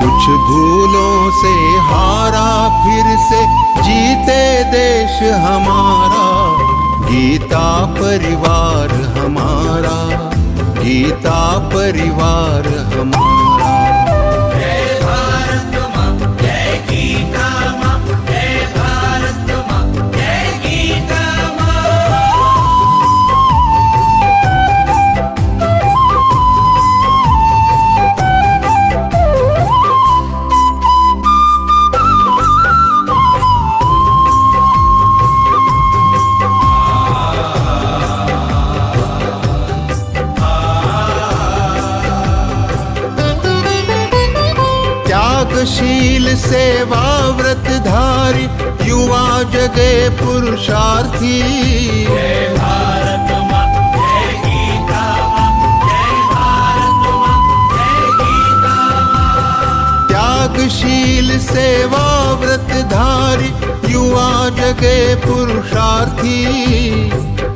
कुछ भूलों से हारा फिर से जीते देश हमारा, गीता परिवार हमारा, गीता परिवार हमारा। जय भारत माँ, जय गीता माँ, जय भारत माँ, जय गीता माँ। त्यागशील सेवा व्रतधारी युवा जगे पुरुषार्थी, जय भारत माँ, जय गीता माँ, जय भारत माँ, जय गीता माँ। त्यागशील सेवा व्रतधारी युवा जगे पुरुषार्थी,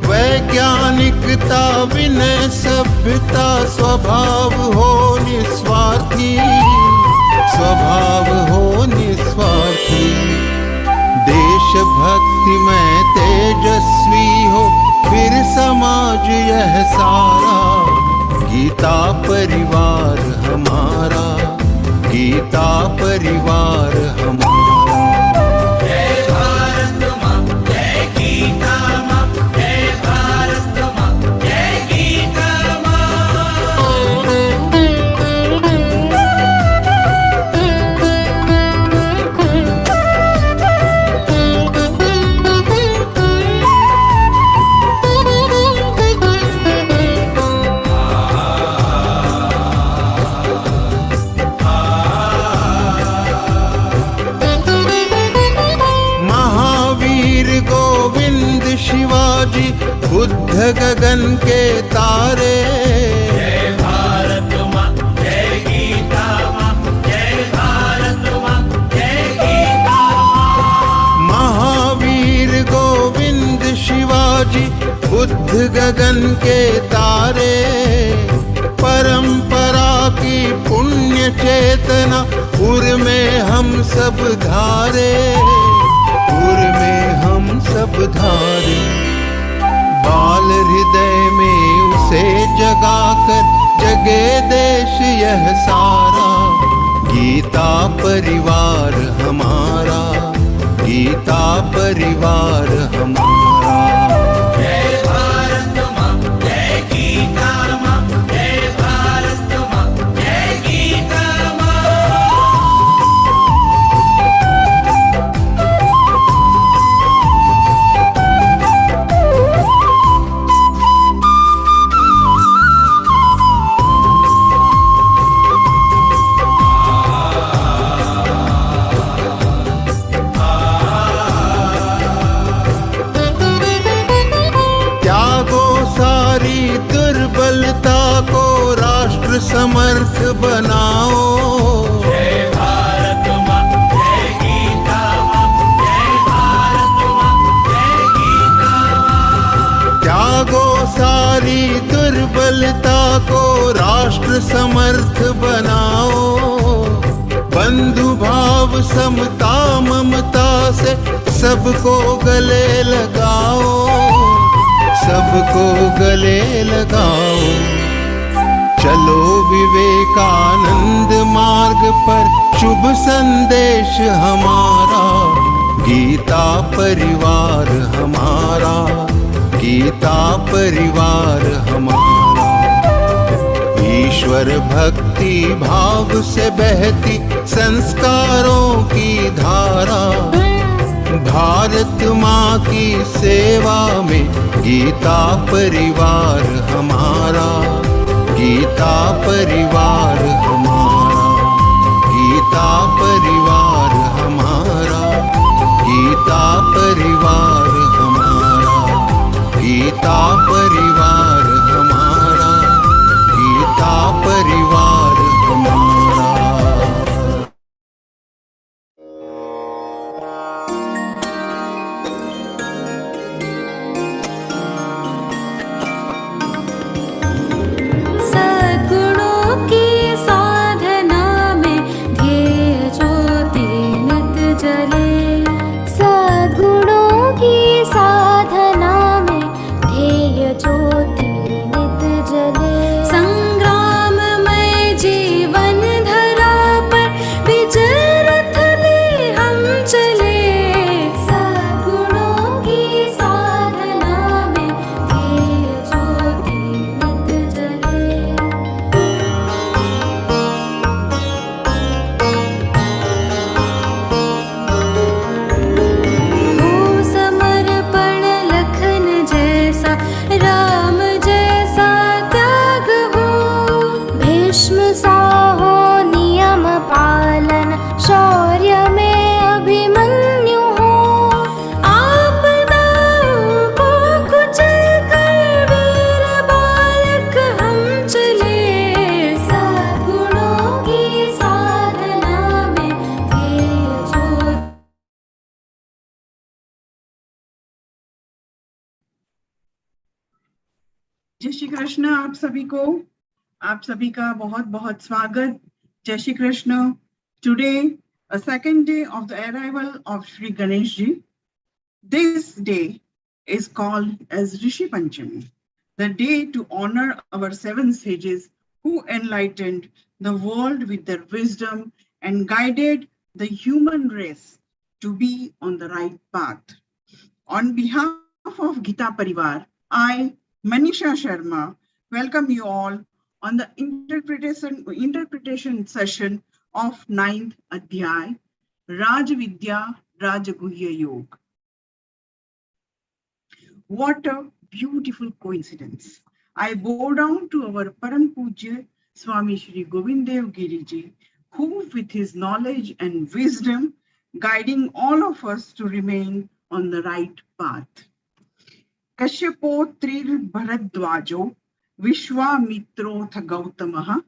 वैज्ञानिकता विनय सभ्यता स्वभाव हो निस्वार्थी, स्वभाव हो निस्वार्थी। देशभक्ति में तेजस्वी हो फिर समाज यह सारा, गीता परिवार हमारा, गीता परिवार हमारा। जय भारत माँ, जय गीता माँ, जय भारत माँ, जय गीता माँ। शिवाजी बुद्ध गगन के तारे, जय भारत माँ, जय गीता माँ, जय भारत माँ, जय गीता माँ। महावीर गोविंद शिवाजी बुद्ध गगन के तारे, परंपरा की पुण्य चेतना उर में हम सब धारे, उर में हम सब धारे। बाल हृदय में उसे जगाकर जगे देश यह सारा, गीता परिवार हमारा, गीता परिवार हमारा। जय भारत माँ, जय गीता माँ, जय भारत माँ, जय गीता माँ। दुर्बलता को राष्ट्र समर्थ बनाओ, जय भारत माँ, जय गीता माँ, जय भारत माँ, जय गीता माँ। त्यागो सारी दुर्बलता को राष्ट्र समर्थ बनाओ, बंधु भाव समता ममता से सबको गले लगाओ, सबको गले लगाओ। चलो विवेकानंद मार्ग पर शुभ संदेश हमारा, गीता परिवार हमारा, गीता परिवार हमारा। ईश्वर भक्ति भाव से बहती संस्कारों की धारा, भारत माँ की सेवा में गीता परिवार हमारा, गीता परिवार हमारा, गीता परिवार हमारा, गीता परिवार हमारा, गीता परिवार हमारा, गीता परिवार हमारा। सद्गुणों की साधना में जय श्री कृष्ण आप सभी का बहुत बहुत स्वागत. जय Shri Krishna. Today, a second day of the arrival of Shri Ganesh Ji. This day is called as Rishi Panchami, the day to honor our seven sages who enlightened the world with their wisdom and guided the human race to be on the right path. On behalf of Geeta Parivar, I, Manisha Sharma, welcome you all on the interpretation session of 9th Adhyay, Raj Vidya Rajaguhya Yoga. What a beautiful coincidence. I bow down to our Param Pujya Swami Shri Govind Dev Giri Ji, who with his knowledge and wisdom guiding all of us to remain on the right path. Kashyapo Trir Bharadwajo Vishwamitro Tha Gautamaha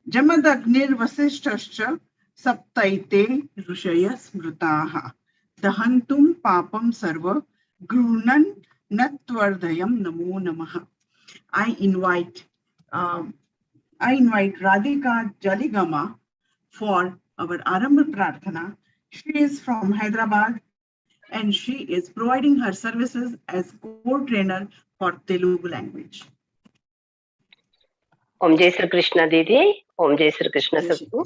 Jamadagnir Vasishtascha Saptaite Rushaya Smrutaha Dahantum Papam Sarva Grunan Natvardayam Namo Namaha. I invite Radhika Jaligama for our Arambha Prarthana. She is from Hyderabad and she is providing her services as co-trainer for Telugu language. Om Jai Sri Krishna Didi. Om Jai Sri Krishna Sabhu.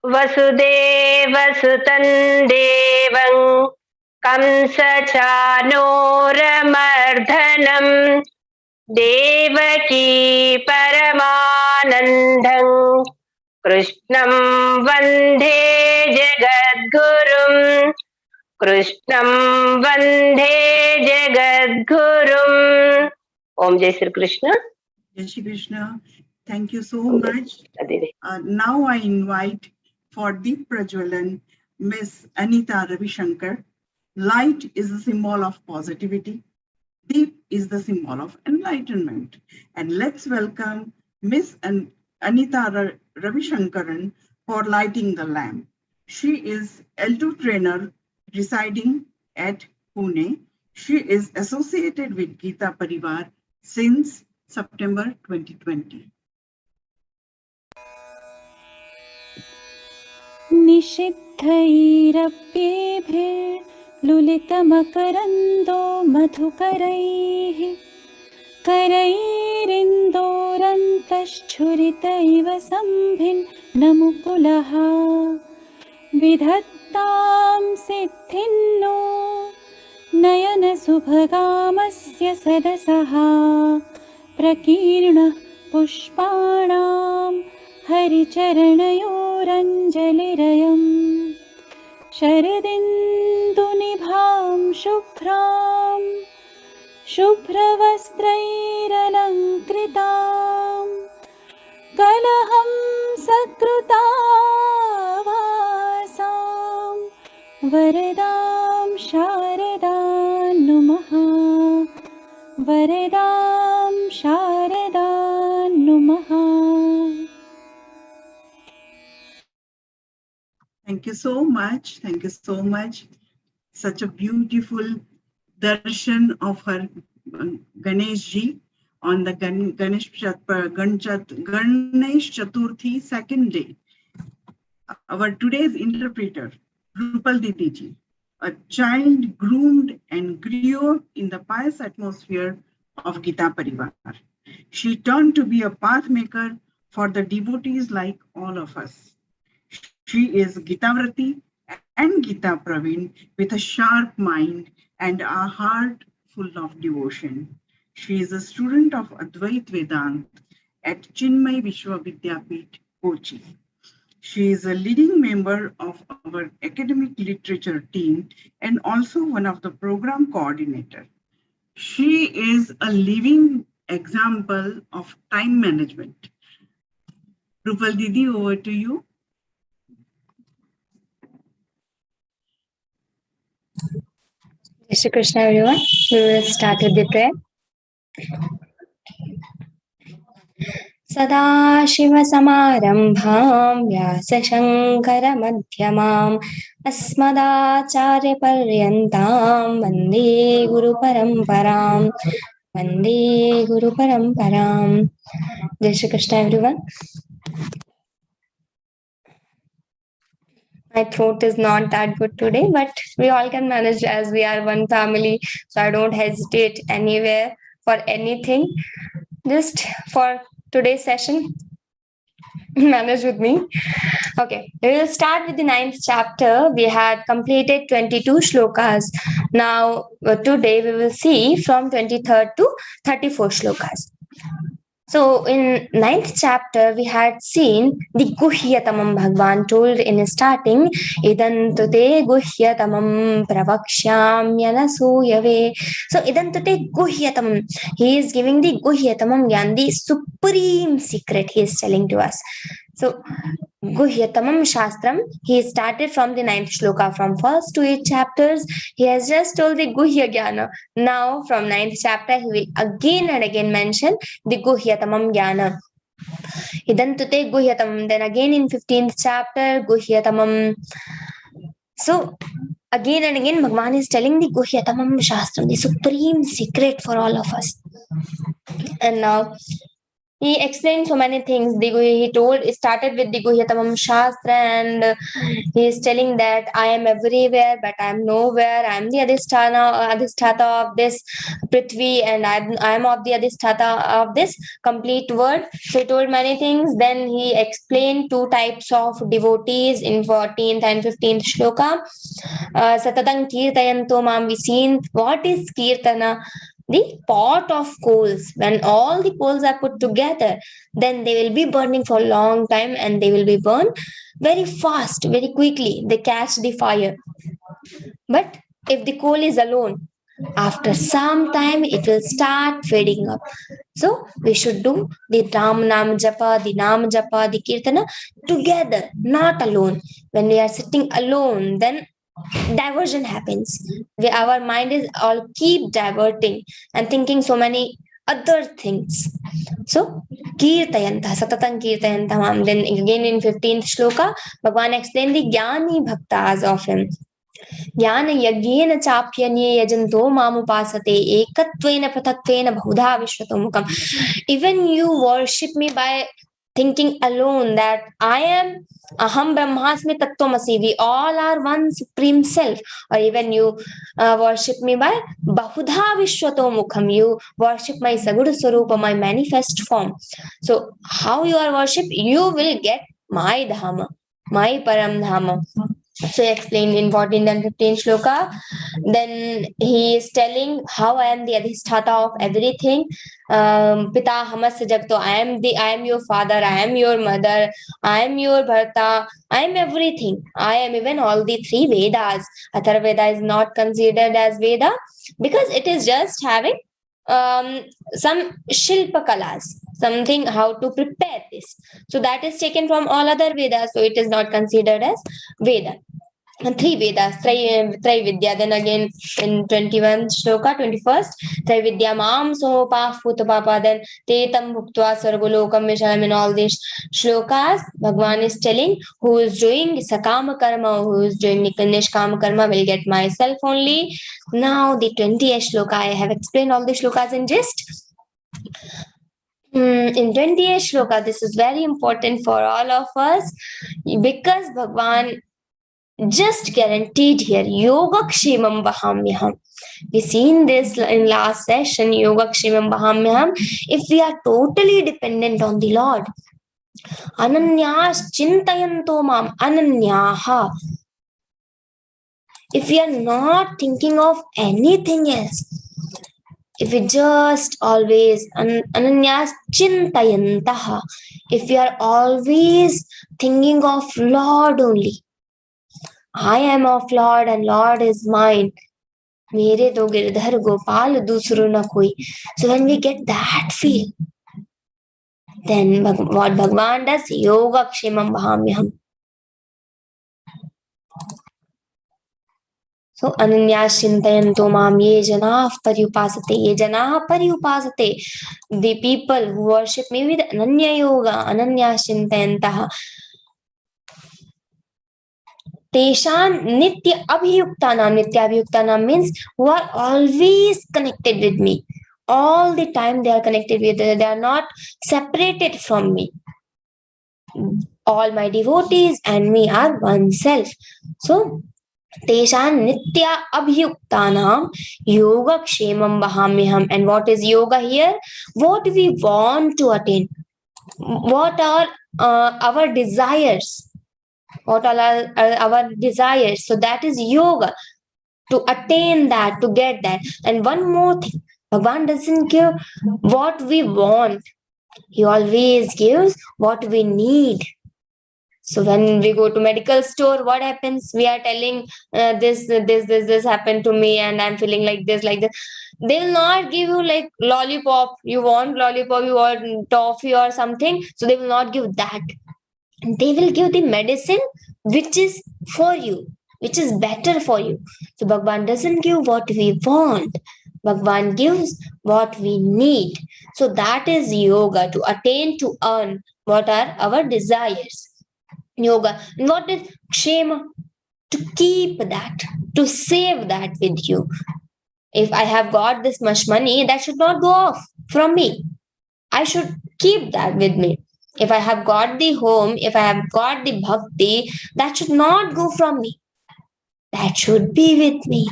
Vasudeva Sutan Devam Kamsa Chanooramardhanam Devaki Paramanandam Krishnam Vandhe Jagadgurum Krishnam Vandhe Jagadgurum. Om Jai Sri Krishna. Jai Shri Krishna. Thank you so much. Now I invite for Deep Prajwalan Miss Anita Ravishankar. Light is the symbol of positivity. Deep is the symbol of enlightenment. And let's welcome Miss Anita Ravishankaran for lighting the lamp. She is L2 trainer residing at Pune. She is associated with Geeta Parivar since September 2020. निषिद्धैरप्येभिर्लुलितमकरन्दो मधुकरैः करैरिन्दोरन्तश्छुरितैव सम्भिन्नमुकुलः विधत्तां सिद्धिन्नो नयनसुभगामस्य सदसः प्रकीर्णः पुष्पाणां हरिचरणयोरञ्जलिरयम् शरदिन्दुनिभां शुभ्रां शुभ्रवस्त्रैरलङ्कृतां कलहं सकृतावासां वरदां शारदां नुमः वरदां शारदां नुमः. Thank you so much. Thank you so much. Such a beautiful darshan of her Ganesh Ji on the Ganesh Chaturthi second day. Our today's interpreter, Rupal Didi Ji, a child groomed and grew up in the pious atmosphere of Geeta Parivar. She turned to be a path maker for the devotees like all of us. She is Geetavrati and Geeta Praveen with a sharp mind and a heart full of devotion. She is a student of Advait Vedant at Chinmay Vishwavidyapith, Kochi. She is a leading member of our academic literature team and also one of the program coordinator. She is a living example of time management. Rupal Didi, over to you. Jai Shri Krishna everyone. We will start with the prayer. सदाशिवसमारम्भां व्यासशङ्करमध्यमाम् अस्मदाचार्यपर्यन्तां वन्दे गुरुपरम्पराम् Vande Guru Paramparam. Jai Shri Krishna, everyone. My throat is not that good today, but we all can manage as we are one family. So I don't hesitate anywhere for anything. Just for today's session, manage with me. Okay, we will start with the 9th chapter. We had completed 22 shlokas. Now, today we will see from 23rd to 34 shlokas. So, in 9th chapter, we had seen the Guhyatamam. Bhagwan told in starting, Idantute Guhyatamam Pravakshyamyana Suyave. So, Idantute Guhyatamam. He is giving the Guhyatamam Gyan, the supreme secret he is telling to us. So, Guhyatamam Shastram, he started from the 9th shloka. From first to 8 chapters, he has just told the Guhya Jnana. Now, from 9th chapter, he will again and again mention the Guhyatamam Jnana. Idantute Guhyatamam. Then again in 15th chapter, Guhyatamam. So, again and again, Bhagwan is telling the Guhyatamam Shastram, the supreme secret for all of us. And now, he explained so many things. He started with the Guhyatamam Shastra, and he is telling that I am everywhere, but I am nowhere. I am the Adhisthata of this Prithvi, and I am of the Adhisthata of this complete world. So he told many things. Then he explained 2 types of devotees in 14th and 15th shloka. Satatang Kirtayanto Mam. We seen what is Kirtana. The pot of coals, when all the coals are put together, then they will be burning for a long time and they will be burned very fast, very quickly. They catch the fire. But if the coal is alone, after some time it will start fading up. So we should do the Ram Nam Japa, the Nam Japa, the Kirtana together, not alone. When we are sitting alone, then diversion happens. Our mind is all keep diverting and thinking so many other things. So Kirtayanta, Satatang Kirtayanta Mam. Then again in 15th shloka, Bhagwan explained the Jnani Bhaktas of him. Jnana Yagyena Chapyanye Yajanto Mamupasate Ekatvena Prataktvena Bhudha Vishwatomukam. Even you worship me by thinking alone that I am Aham Brahmasmi Tattvamasi. We all are one supreme self. Or even you worship me by Bahudha Vishwatomukam. You worship my Sagura Swarupa, my manifest form. So how you are worship? You will get my Dhamma, my Param Dhamma. So he explained in 14th and 15th shloka. Then he is telling how I am the Adhisthata of everything. Pita Hamasya Jagto. I am your father, I am your mother, I am your Bharta, I am everything. I am even all the 3 Vedas. Atharvaveda is not considered as Veda because it is just having some Shilpa Kalas, something how to prepare this. So that is taken from all other Vedas. So it is not considered as Veda. And 3 Vedas, Trividya. Then again in 21st shloka, 21st, Trividya Mam Sopa Putapapa. Then Tetam Bhuktva Sargolokam Vishalam. In all these shlokas, Bhagwan is telling who is doing Sakama Karma, who is doing Nishkama Karma will get myself only. Now the 20th shloka, I have explained all the shlokas in gist. In 20th shloka, this is very important for all of us because Bhagwan just guaranteed here Yogakshemam Vahamyaham. We seen this in last session, Yogakshemam Vahamyaham. If we are totally dependent on the Lord, Ananyas Chintayanto Mam, Ananyaha. If we are not thinking of anything else, if we just always Ananyas Chintayantaha, if we are always thinking of Lord only, I am of Lord and Lord is mine. Mere do girdhar gopal dusro na koi. So when we get that feel, then what Bhagwan does? Yogakshemam Vahamyaham. So Ananyas Chintayanto Mam Ye Janah Paryupasate. Ye Janah Paryupasate. The people who worship me with Ananya Yoga, Ananyas Chintayantaha. Teshan Nitya Abhiyuktanam. Nitya Abhiyuktanam means who are always connected with me, all the time they are connected with, they are not separated from me. All my devotees and me are one self. So Teshan nitya abhyuktanam yogakshemam vahamyaham. And what is yoga here? What we want to attain. What are our desires? What are our desires? So that is yoga. To attain that, to get that. And one more thing, Bhagavan doesn't give what we want. He always gives what we need. So when we go to medical store, what happens? We are telling this happened to me, and I'm feeling like this, like this. They will not give you like lollipop. You want lollipop, you want toffee or something. So they will not give that. They will give the medicine which is for you, which is better for you. So Bhagavan doesn't give what we want. Bhagavan gives what we need. So that is yoga, to attain, to earn what are our desires. Yoga. And what is kshema? To keep that, to save that with you. If I have got this much money, that should not go off from me. I should keep that with me. If I have got the home, if I have got the bhakti, that should not go from me. That should be with me.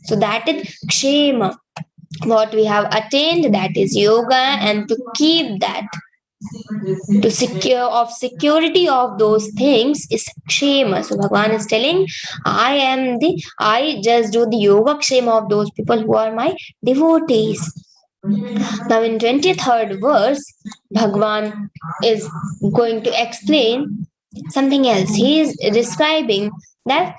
So that is kshema. What we have attained, that is yoga, and to keep that, to secure of security of those things is kshema. So Bhagavan is telling, I just do the yoga kshema of those people who are my devotees. Now in 23rd verse, Bhagavan is going to explain something else. He is describing that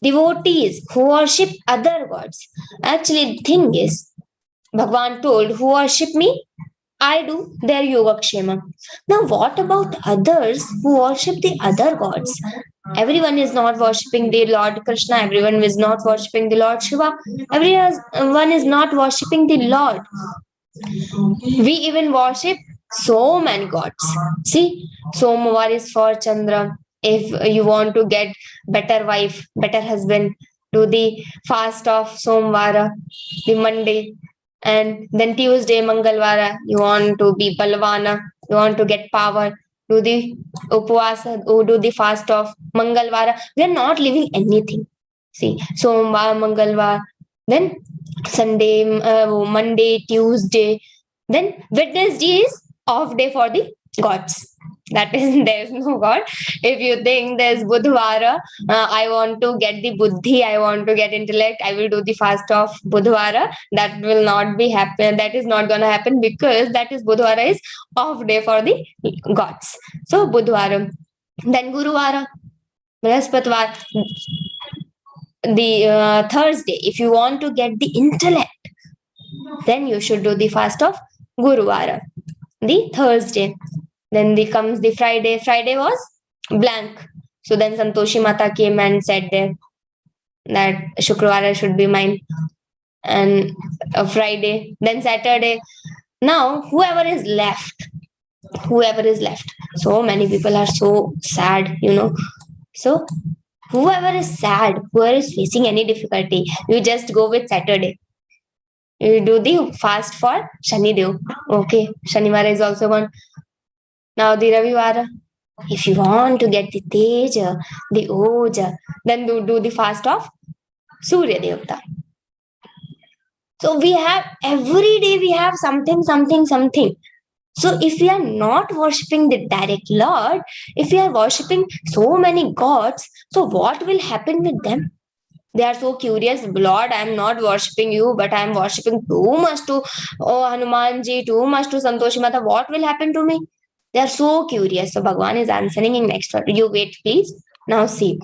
devotees who worship other gods. Actually, the thing is, Bhagavan told, who worship me, I do their yogakshema. Now, what about others who worship the other gods? Everyone is not worshipping the Lord Krishna. Everyone is not worshipping the Lord Shiva. Everyone is not worshipping the Lord. We even worship so many gods. See, Somvar is for Chandra. If you want to get better wife, better husband, do the fast of Somvara, the Monday. And then Tuesday, Mangalvara, you want to be Balvana, you want to get power, do the Upvasa, do the fast of Mangalvara. We are not leaving anything. See, Somvar, Mangalvar, then Sunday, Monday, Tuesday, then Wednesday is off day for the gods. That is, there is no God. If you think there's Budhvara, I want to get the buddhi, I want to get intellect, I will do the fast of Budhvara. That will not be happen. That is not going to happen, because that is Budhvara is off day for the gods. So Budhvara. Then Guruvara, Brihaspatvar, the Thursday. If you want to get the intellect, then you should do the fast of Guruvara, the Thursday. Then comes the Friday. Friday was blank. So then Santoshi Mata came and said there that Shukravara should be mine. And Friday, then Saturday. Now, whoever is left. So many people are so sad, So whoever is sad, whoever is facing any difficulty, you just go with Saturday. You do the fast for Shani Dev. Okay, Shanivara is also one. Now the Ravivara, if you want to get the Teja, the Oja, then do the fast of Surya Devata. So we have, every day we have something. So if we are not worshipping the direct Lord, if we are worshipping so many gods, so what will happen with them? They are so curious. Lord, I am not worshipping you, but I am worshipping too much to Hanumanji, too much to Santoshi Mata. What will happen to me? They are so curious. So Bhagavan is answering in next word. You wait, please. Now see.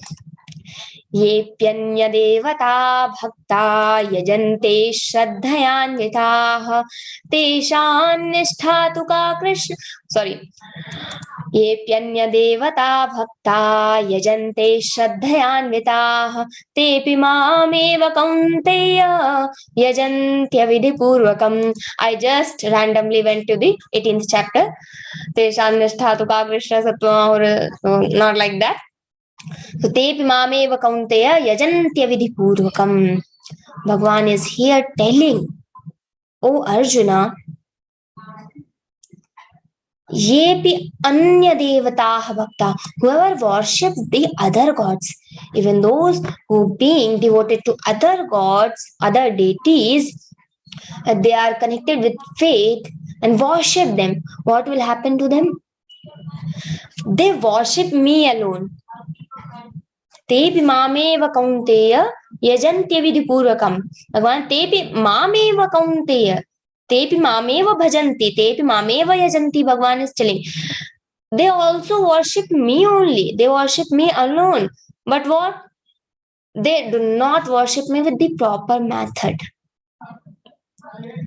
Yepyanya devata bhakta yajante shraddhayanvitaah teshan nishtha ka Krishna. Sorry. Yepyanya devata bhakta yajante shraddhayanvitaah tepi mameva kaunteya yajantya vidhipurvakam. I just randomly went to the 18th chapter. Teshan nishtha ka Krishna sattva, or not like that. So tepi mameva kaunteya yajantya vidhipurvakam. Bhagavan is here telling, O Arjuna, Yepi anya devataah bhakta, whoever worships the other gods, even those who being devoted to other gods, other deities, they are connected with faith and worship them, what will happen to them? They worship me alone. Tepi mameva kaunteya yajantya vidhipurvakam. Bhagavan, tepi mameva kaunteya. Tepi mameva bhajanti. Tepi mameva yajanti. Bhagavan is telling. They also worship me only. They worship me alone. But what? They do not worship me with the proper method.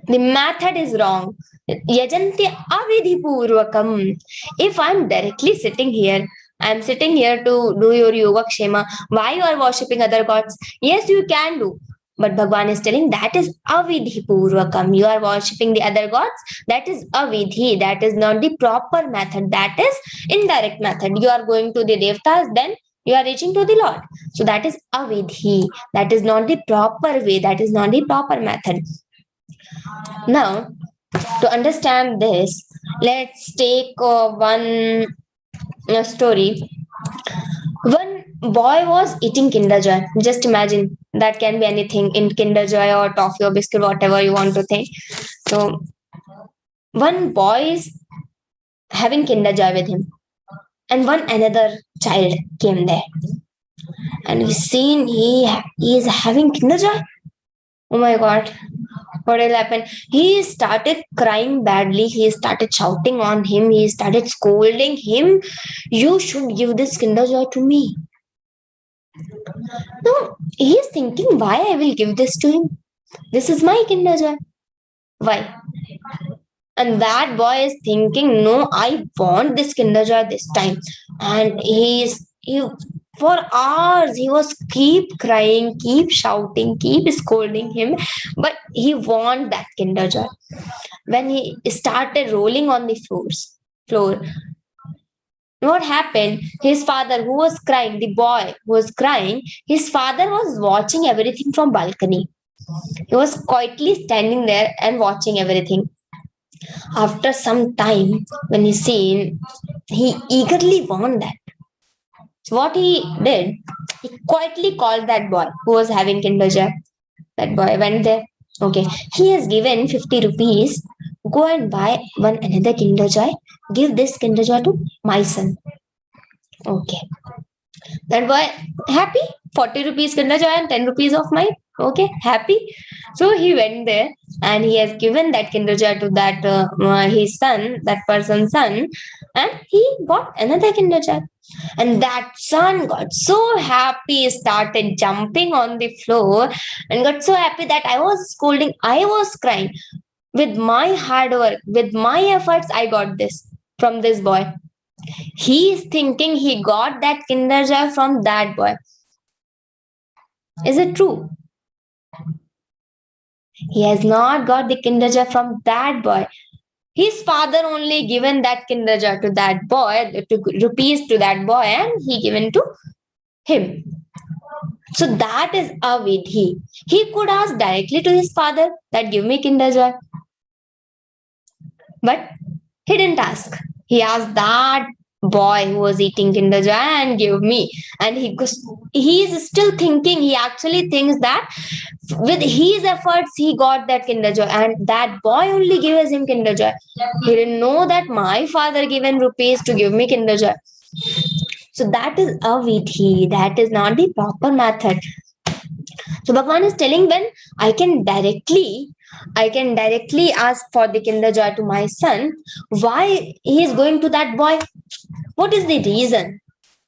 The method is wrong. Yajanti avidhipurvakam. If I'm directly sitting here, I'm sitting here to do your yoga kshema. Why you are worshipping other gods? Yes, you can do. But Bhagavan is telling that is avidhi purvakam. You are worshipping the other gods. That is avidhi. That is not the proper method. That is indirect method. You are going to the devtas, then you are reaching to the Lord. So that is avidhi. That is not the proper way. That is not the proper method. Now, to understand this, let's take one story. One boy was eating Kinder Joy. Just imagine, that can be anything in Kinder Joy or toffee or biscuit, whatever you want to think. So, one boy is having Kinder Joy with him, and another child came there, and we seen he is having Kinder Joy. Oh my God, what will happen? He started crying badly. He started shouting on him. He started scolding him. You should give this Kinder Joy to me. No, he is thinking, why I will give this to him? This is my Kinder Joy. Why? And that boy is thinking, no, I want this Kinder Joy this time. And he for hours he was keep crying, keep shouting, keep scolding him, but he want that Kinder Joy. When he started rolling on the floor, what happened? His father, who was crying, the boy who was crying, his father was watching everything from balcony. He was quietly standing there and watching everything. After some time, when he seen, he eagerly want that. So what he did, he quietly called that boy who was having Kinder Joy. That boy went there. Okay, he has given 50 rupees. Go and buy another Kinder Joy. Give this Kinder Joy to my son. Okay. That boy happy. 40 rupees Kinder Joy and 10 rupees of mine. Okay, happy. So he went there and he has given that Kinder Joy to that his son, that person's son, and he bought another Kinder Joy. And that son got so happy, started jumping on the floor and got so happy that I was scolding, I was crying. With my hard work, with my efforts, I got this from this boy. He is thinking he got that Kinder Joy from that boy. Is it true? He has not got the Kinder Joy from that boy. His father only given that Kinder Joy to that boy, rupees to that boy, and he given to him. So that is avidhi. He could ask directly to his father that give me Kinder Joy. But he didn't ask. He asked that boy who was eating Kinder Joy and give me. And he is still thinking, he actually thinks that with his efforts, he got that Kinder Joy. And that boy only gives him Kinder Joy. He didn't know that my father given rupees to give me Kinder Joy. So that is avidhi. That is not the proper method. So Bhagavan is telling, when I can directly ask for the Kinder Joy to my son, why he is going to that boy? What is the reason?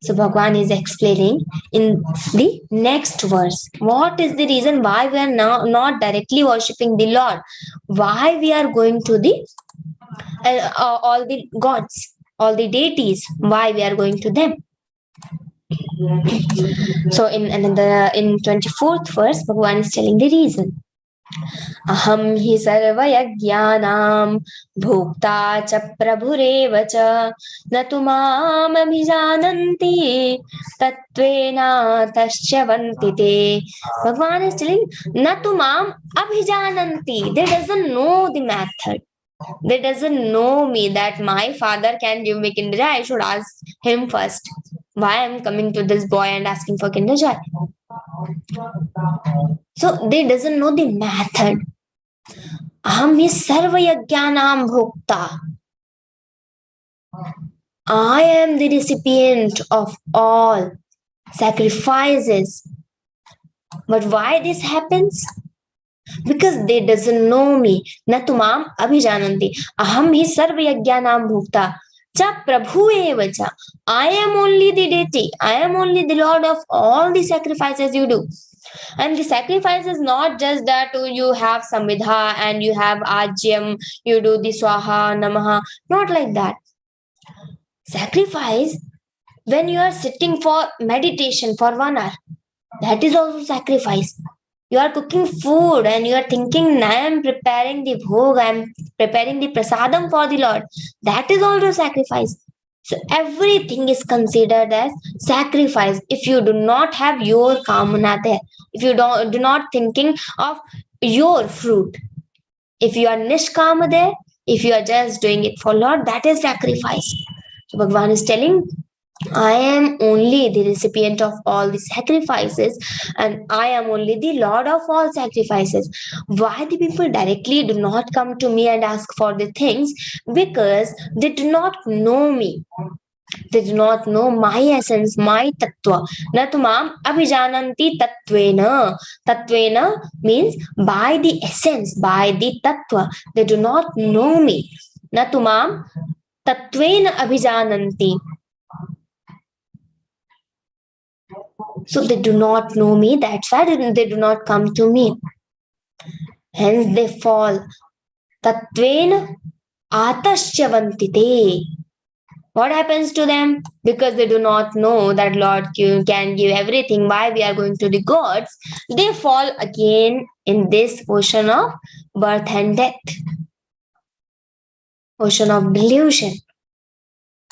So Bhagavan is explaining in the next verse. What is the reason why we are now not directly worshipping the Lord? Why we are going to the all the gods, all the deities? Why we are going to them? So in 24th verse, Bhagavan is telling the reason. अहं हि सर्वयज्ञानां भोक्ता च प्रभुरेव च न तु मामभिजानन्ति तत्त्वेनातश्च्यवन्ति ते. Bhagavan is telling, na tu mam abhijananti. They doesn't know the method. They doesn't know me, that my father can give me Kinder Joy. I should ask him first. Why I'm coming to this boy and asking for Kinder Joy? So they doesn't know the method. Aham hi sarva yajnanam bhokta. I am the recipient of all sacrifices. But why this happens? Because they doesn't know me. Na tumam abhijananti. Aham hi sarva yajnanam bhokta. Cha prabhu eva cha. I am only the deity. I am only the Lord of all the sacrifices you do. And the sacrifice is not just that you have samvidha and you have ajyam, you do the swaha, namaha. Not like that. Sacrifice, when you are sitting for meditation for 1 hour, that is also sacrifice. You are cooking food and you are thinking, I am preparing the bhog, I am preparing the prasadam for the Lord. That is also sacrifice. So everything is considered as sacrifice. If you do not have your kamana there, if you do not thinking of your fruit, if you are nishkama there, if you are just doing it for Lord, that is sacrifice. So Bhagavan is telling, I am only the recipient of all the sacrifices and I am only the Lord of all sacrifices. Why the people directly do not come to me and ask for the things? Because they do not know me. They do not know my essence, my tattva. Na tumam abhijananti tattvena. Tattvena means by the essence, by the tattva. They do not know me. Na tumam tattvena abhijananti. So they do not know me. That's why they do not come to me. Hence they fall. Tattvena ataschavantite. What happens to them? Because they do not know that Lord can give everything, why we are going to the gods, they fall again in this ocean of birth and death, ocean of delusion,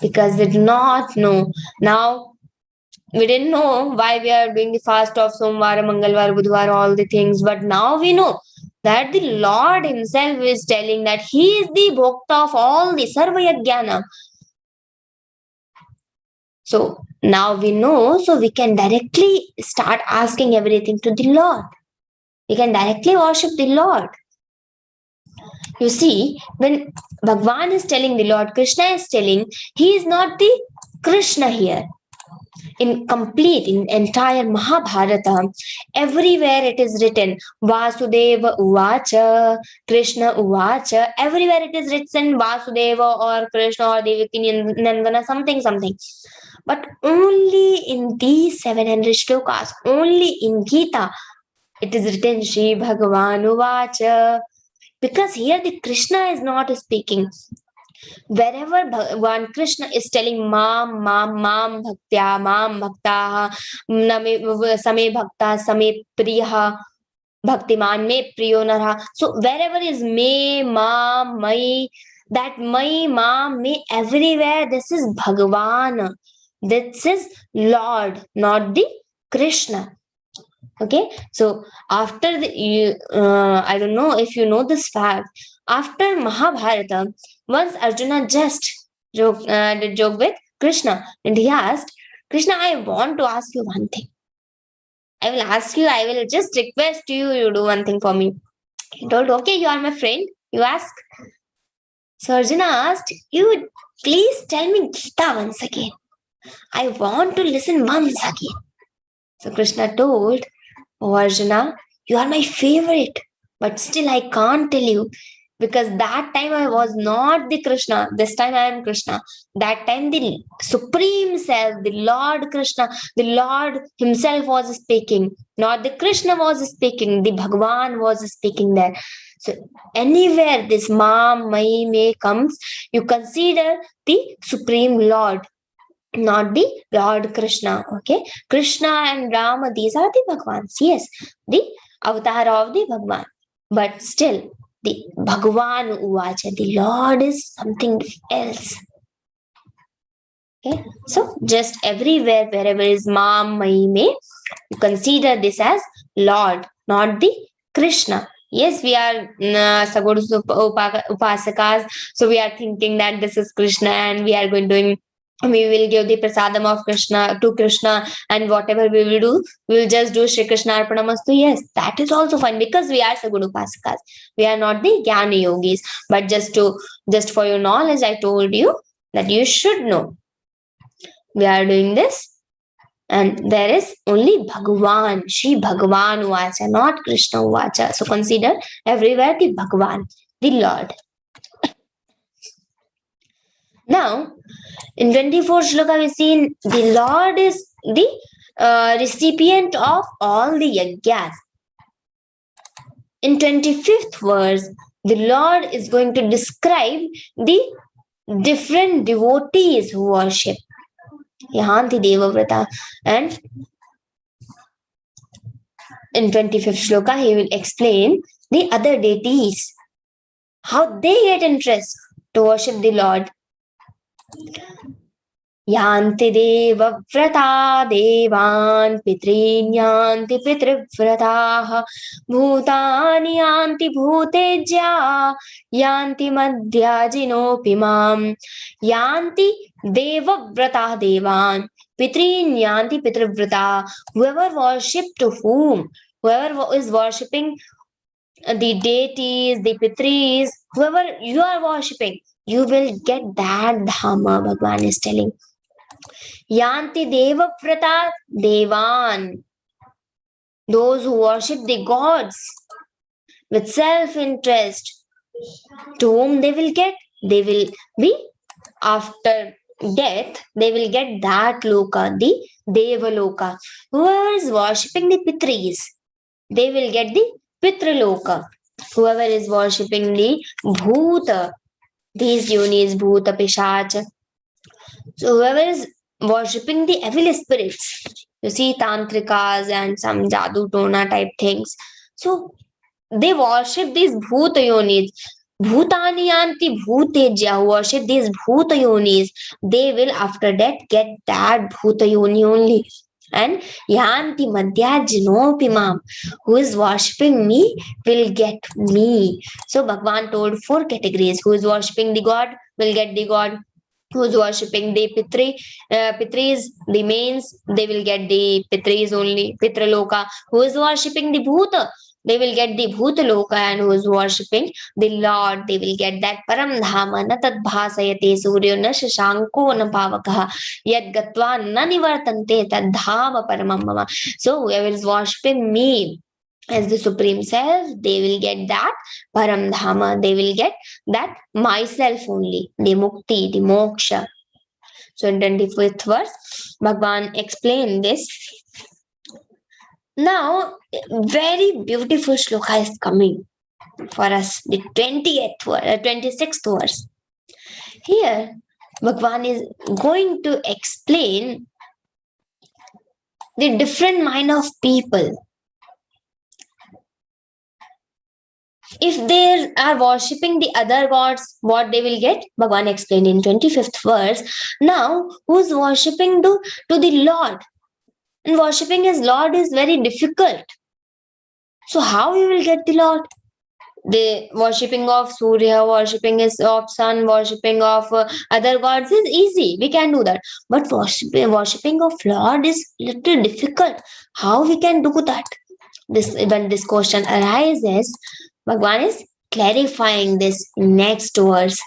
because they do not know. Now, we didn't know why we are doing the fast of Somvara, Mangalvara, Budhvara, all the things, but now we know that the Lord himself is telling that he is the bhokta of all the sarva yajnana. So now we know, so we can directly start asking everything to the Lord. We can directly worship the Lord. You see, when Bhagavan is telling, the Lord Krishna is telling, he is not the Krishna here. In entire Mahabharata, everywhere it is written, Vasudeva Uvacha, Krishna Uvacha, everywhere it is written Vasudeva or Krishna or Devaki Nandana, something. But only in these 700 shlokas, only in Geeta, it is written Shri Bhagavan Uvacha. Because here the Krishna is not speaking. Wherever Bhagavan Krishna is telling Mam Bhaktya, Mam Bhaktaha, Same Bhakta, Same Priyaha, Bhaktiman Me Priyo Narha. So wherever is Me, Ma, Mai, that Mai, Ma, Me, everywhere, this is Bhagavan. This is Lord, not the Krishna. Okay, so after I don't know if you know this fact. After Mahabharata, once Arjuna just did joke with Krishna, and he asked, Krishna, I want to ask you one thing. I will just request you, you do one thing for me. He told, okay, you are my friend, you ask. So Arjuna asked, you please tell me Geeta once again. I want to listen once again. So Krishna told, oh Arjuna, you are my favorite, but still I can't tell you, because that time I was not the Krishna. This time I am Krishna. That time the Supreme Self, the Lord Krishna, the Lord himself was speaking. Not the Krishna was speaking, the Bhagavan was speaking there. So anywhere this Ma, Mai, Me comes, you consider the Supreme Lord, not the Lord Krishna. Okay, Krishna and Rama, these are the Bhagavans. Yes, the avatar of the Bhagavan. But still, the Bhagavan Uvacha, the Lord is something else. Okay, so just everywhere, wherever is Mam, Mai, Me, you consider this as Lord, not the Krishna. Yes, we are Sagodus Upasakas, so we are thinking that this is Krishna and we are going to we will give the prasadam of Krishna to Krishna, and whatever we will do, we will just do Shri Krishna Arpanamastu. Yes, that is also fine because we are Sagudu Upasakas. We are not the Jnana Yogis. But just for your knowledge, I told you that you should know. We are doing this, and there is only Bhagavan, Shri Bhagavan Uvacha, not Krishna Uvacha. So consider everywhere the Bhagavan, the Lord. Now, in 24th shloka, we see the Lord is the recipient of all the yajnas. In 25th verse, the Lord is going to describe the different devotees who worship. Yahanti Devavrata. And in 25th shloka, he will explain the other deities, how they get interest to worship the Lord. Yanti devavrata devan pitrin yanti pitrivrataha bhutani yanti bhutejya yanti madhyajinopi mam yanti devavrata devan pitrin yanti pitrivrata. Whoever worship to whom, whoever is worshipping the deities, the pitris, whoever you are worshipping, you will get that dhamma, Bhagavan is telling. Yanti devavrata devan. Those who worship the gods with self-interest, to whom they will get? They will be, after death, they will get that loka, the Devaloka. Whoever is worshipping the pitris, they will get the Pitraloka. Whoever is worshipping the Bhuta, these yonis, Bhuta, Pishacha. So whoever is worshipping the evil spirits, you see tantrikas and some jadoo tona type things. So they worship these Bhuta yonis. Bhutani yanti bhutejya, who worship these Bhuta yonis, they will after death get that Bhuta yoni only. And yanti madhyajinopi mam, who is worshipping me will get me. So Bhagavan told 4 categories. Who is worshipping the God will get the God. Who is worshipping the pitris, the mains, they will get the pitris only, Pitraloka. Who is worshipping the Bhuta, they will get the Bhutaloka. And who is worshipping the Lord, they will get that Param Dhama, na tad bhasayate suryo na shashanko na pavakaha yad gatva na nivartante tad dhama paramam mama. So whoever is worshipping me as the Supreme Self, they will get that Param Dhama, they will get that myself only, the Mukti, the Moksha. So in 25th verse, Bhagavan explained this. Now, very beautiful shloka is coming for us, the 26th verse. Here, Bhagavan is going to explain the different mind of people. If they are worshipping the other gods, what they will get? Bhagavan explained in 25th verse. Now, who's worshipping to the Lord? And worshipping his Lord is very difficult. So how you will get the Lord? The worshipping of Surya, worshipping of sun, worshipping of other gods is easy. We can do that. But worshipping of Lord is little difficult. How we can do that? When this question arises, Bhagavan is clarifying this next verse.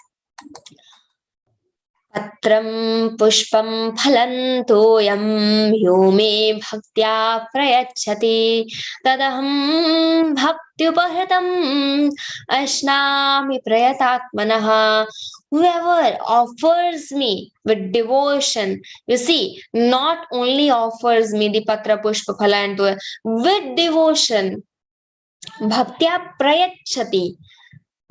Patram pushpam phalam toyam yo me bhaktya prayachati tadaham bhaktyupahritam ashnami prayatatmanaha. Whoever offers me with devotion, you see, not only offers me the patra pushpa phala and toyam, with devotion, bhaktya prayachati.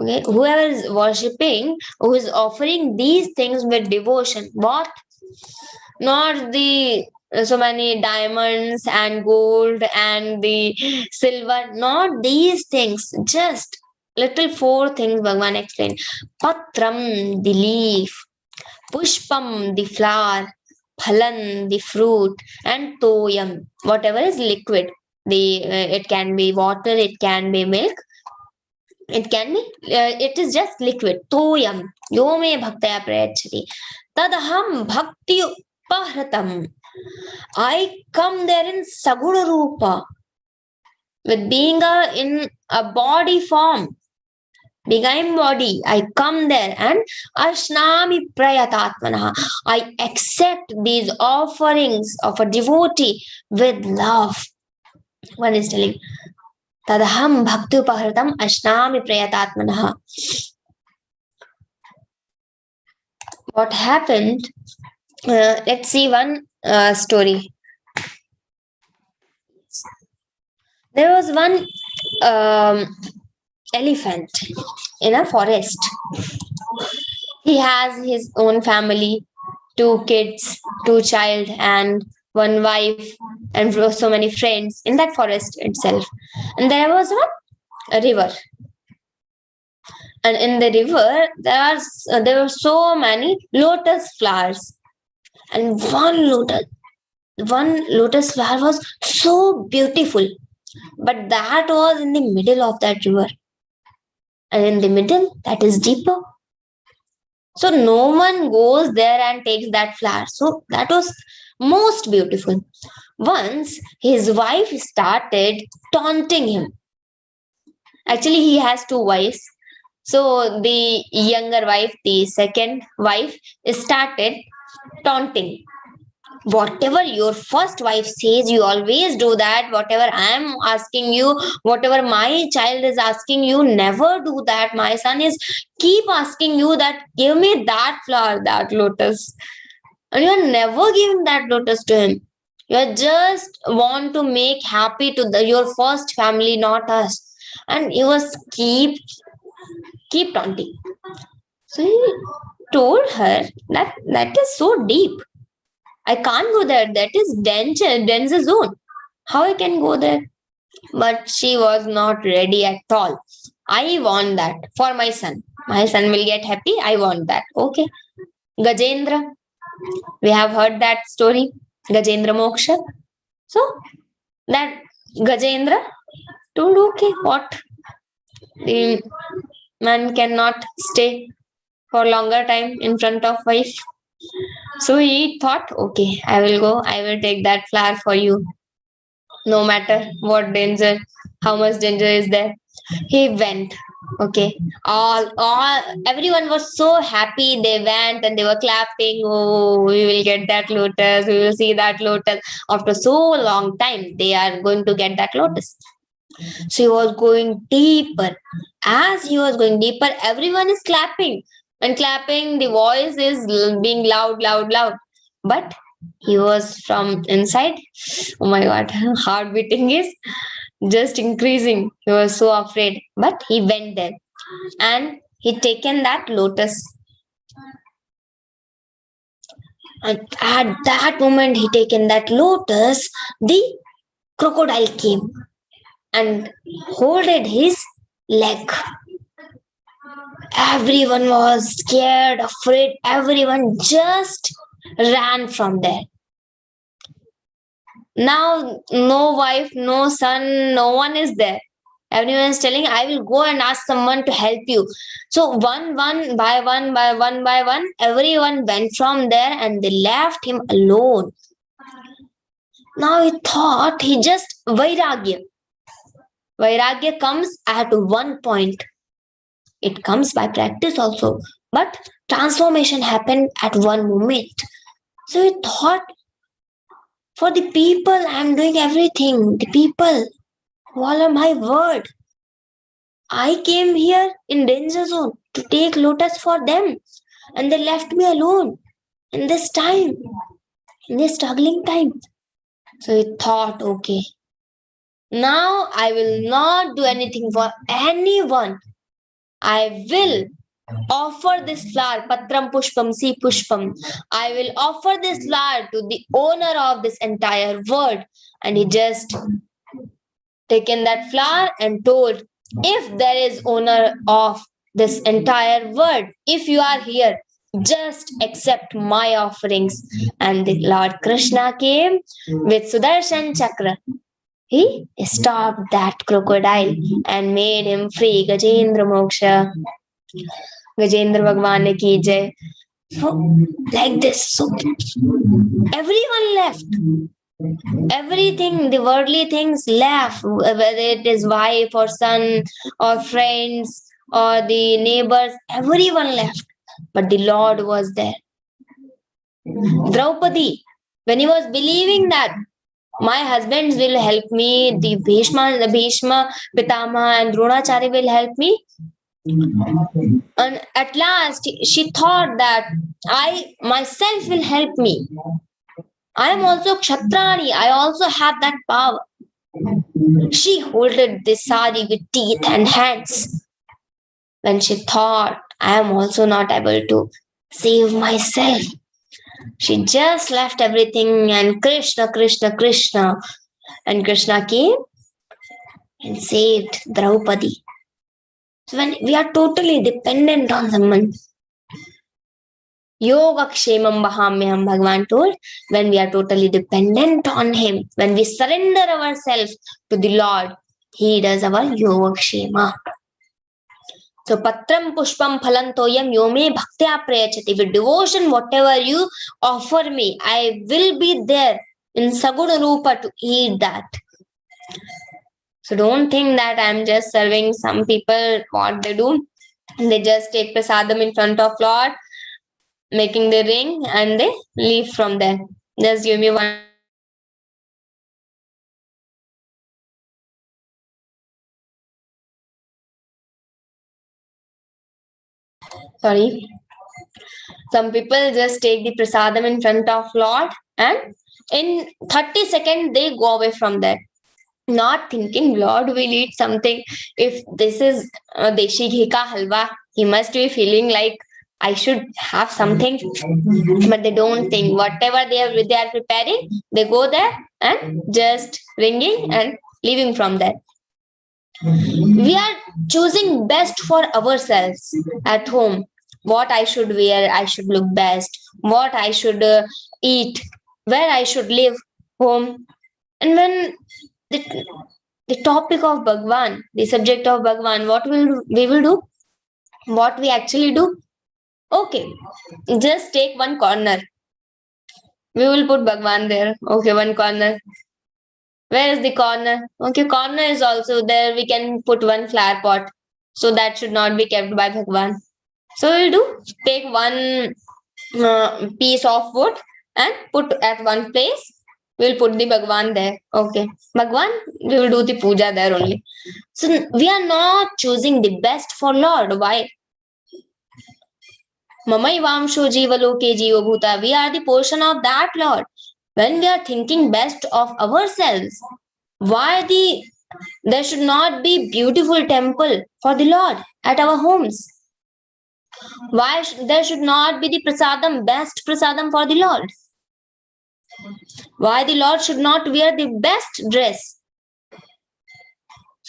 Okay, whoever is worshipping, who is offering these things with devotion, what? Not the so many diamonds and gold and the silver. Not these things, just little four things Bhagavan explained. Patram, the leaf, Pushpam, the flower, Phalan, the fruit, and Toyam, whatever is liquid. It can be water, it can be milk, it can be, it is just liquid. Toyam, yo me bhaktaya prayachati. Tadaham bhakti upahratam. I come there in Saguna Rupa, with being in a body form. Being body, I come there and Ashnami Prayatatmanaha. I accept these offerings of a devotee with love. One is telling, Tadaham Bhakti Upahratam Ashnami Prayatatmanaha. What happened? Let's see one story. There was one elephant in a forest. He has his own family, 2 kids, 2 child, and 1 wife, and so many friends in that forest itself. And there was a river. And in the river, there were so many lotus flowers. And one lotus flower was so beautiful. But that was in the middle of that river. And in the middle, that is deeper. So no one goes there and takes that flower. So that was most beautiful. Once his wife started taunting him. Actually, he has 2 wives. So the younger wife, the second wife, started taunting. Whatever your first wife says, you always do that. Whatever I am asking you, whatever my child is asking you, never do that. My son is keep asking you that, give me that flower, that lotus. And you are never giving that lotus to him. You are just want to make happy to your first family, not us. And he was keep taunting. So he told her that is so deep. I can't go there. That is danger zone. How I can go there? But she was not ready at all. I want that for my son. My son will get happy. I want that. Okay. Gajendra. We have heard that story. Gajendra Moksha. So that Gajendra told, okay, what? The man cannot stay for longer time in front of wife. So he thought, okay, I will go. I will take that flower for you. No matter what danger, how much danger is there. He went. Okay. Everyone was so happy. They went and they were clapping. Oh, we will get that lotus. We will see that lotus. After so long time, they are going to get that lotus. So he was going deeper. As he was going deeper, everyone is clapping. And clapping, the voice is being loud. But he was from inside. Oh my God, heart beating is just increasing. He was so afraid. But he went there and he taken that lotus. And at that moment he taken that lotus, the crocodile came and holded his leg. Everyone was scared, afraid. Everyone just ran from there. Now, no wife, no son, no one is there. Everyone is telling, I will go and ask someone to help you. So one by one, everyone went from there and they left him alone. Now he thought he just Vairagya. Vairagya comes at one point. It comes by practice also. But transformation happened at one moment. So he thought, for the people, I am doing everything. The people follow my word. I came here in danger zone to take lotus for them. And they left me alone in this time, in this struggling time. So he thought, okay, now I will not do anything for anyone. I will offer this flower, Patram Pushpam, see Pushpam. I will offer this flower to the owner of this entire world. And he just taken that flower and told, if there is owner of this entire world, if you are here, just accept my offerings. And the Lord Krishna came with Sudarshan Chakra. He stopped that crocodile and made him free. Gajendra Moksha. Gajendra Bhagwan ne ki jai. So, like this. So, everyone left. Everything, the worldly things left, whether it is wife or son or friends or the neighbors, everyone left. But the Lord was there. Draupadi, when he was believing that my husbands will help me, the Bhishma, Pitama and Dronacharya will help me, and at last she thought that I myself will help me. I am also Kshatrani. I also have that power. She holded this sari with teeth and hands. When she thought, I am also not able to save myself, she just left everything and Krishna, Krishna, Krishna. And Krishna came and saved Draupadi. So when we are totally dependent on someone, Yoga Kshemam Bahamyam, Bhagavan told, when we are totally dependent on him, when we surrender ourselves to the Lord, he does our Yoga Kshema. So Patram Pushpam Phalantoyam Yome Bhaktya Prayachati. With devotion, whatever you offer me, I will be there in Saguna Rupa to eat that. So don't think that I'm just serving some people what they do. They just take prasadam in front of Lord, making the ring, and they leave from there. Just give me one. Sorry. Some people just take the prasadam in front of Lord and in 30 seconds they go away from there. Not thinking Lord will eat something. If this is Deshi Ghee ka halwa, he must be feeling like I should have something. But they don't think. Whatever they are preparing, they go there and just ringing and leaving from there. We are choosing best for ourselves at home. What I should wear, I should look best. What I should eat, where I should live, home. And when the topic of Bhagwan, the subject of Bhagwan, what we will do? What we actually do? Okay, just take one corner. We will put Bhagwan there. Okay, one corner. Where is the corner? Okay, corner is also there. We can put one flower pot. So that should not be kept by Bhagwan. So we'll do, take one piece of wood and put at one place. We'll put the Bhagwan there. Okay. Bhagwan, we will do the puja there only. So we are not choosing the best for Lord. Why? Mamai Vamsho Jivaloke Jiva Bhuta. We are the portion of that Lord. When we are thinking best of ourselves, why there should not be beautiful temple for the Lord at our homes? Why there should not be the prasadam, best prasadam for the Lord? Why the Lord should not wear the best dress?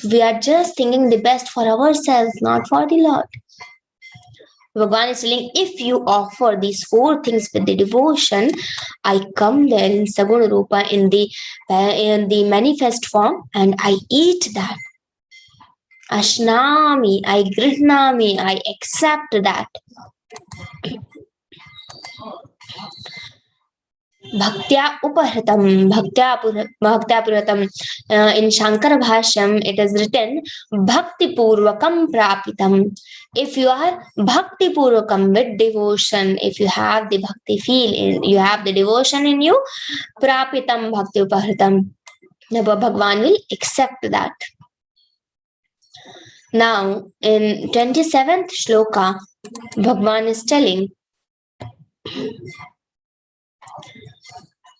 We are just thinking the best for ourselves, not for the Lord. Bhagavan is telling, if you offer these four things with the devotion, I come there in Saguna Rupa in the manifest form and I eat that. Ashnami, I grihnami, I accept that. Bhaktya upahritam, bhaktya puratam. In Shankara Bhashyam, it is written, Bhakti purvakam prapitam. If you are bhakti purvakam with devotion, if you have the bhakti feel, you have the devotion in you, prapitam bhakti upahritam. Bhagwan will accept that. Now, in 27th shloka, Bhagwan is telling,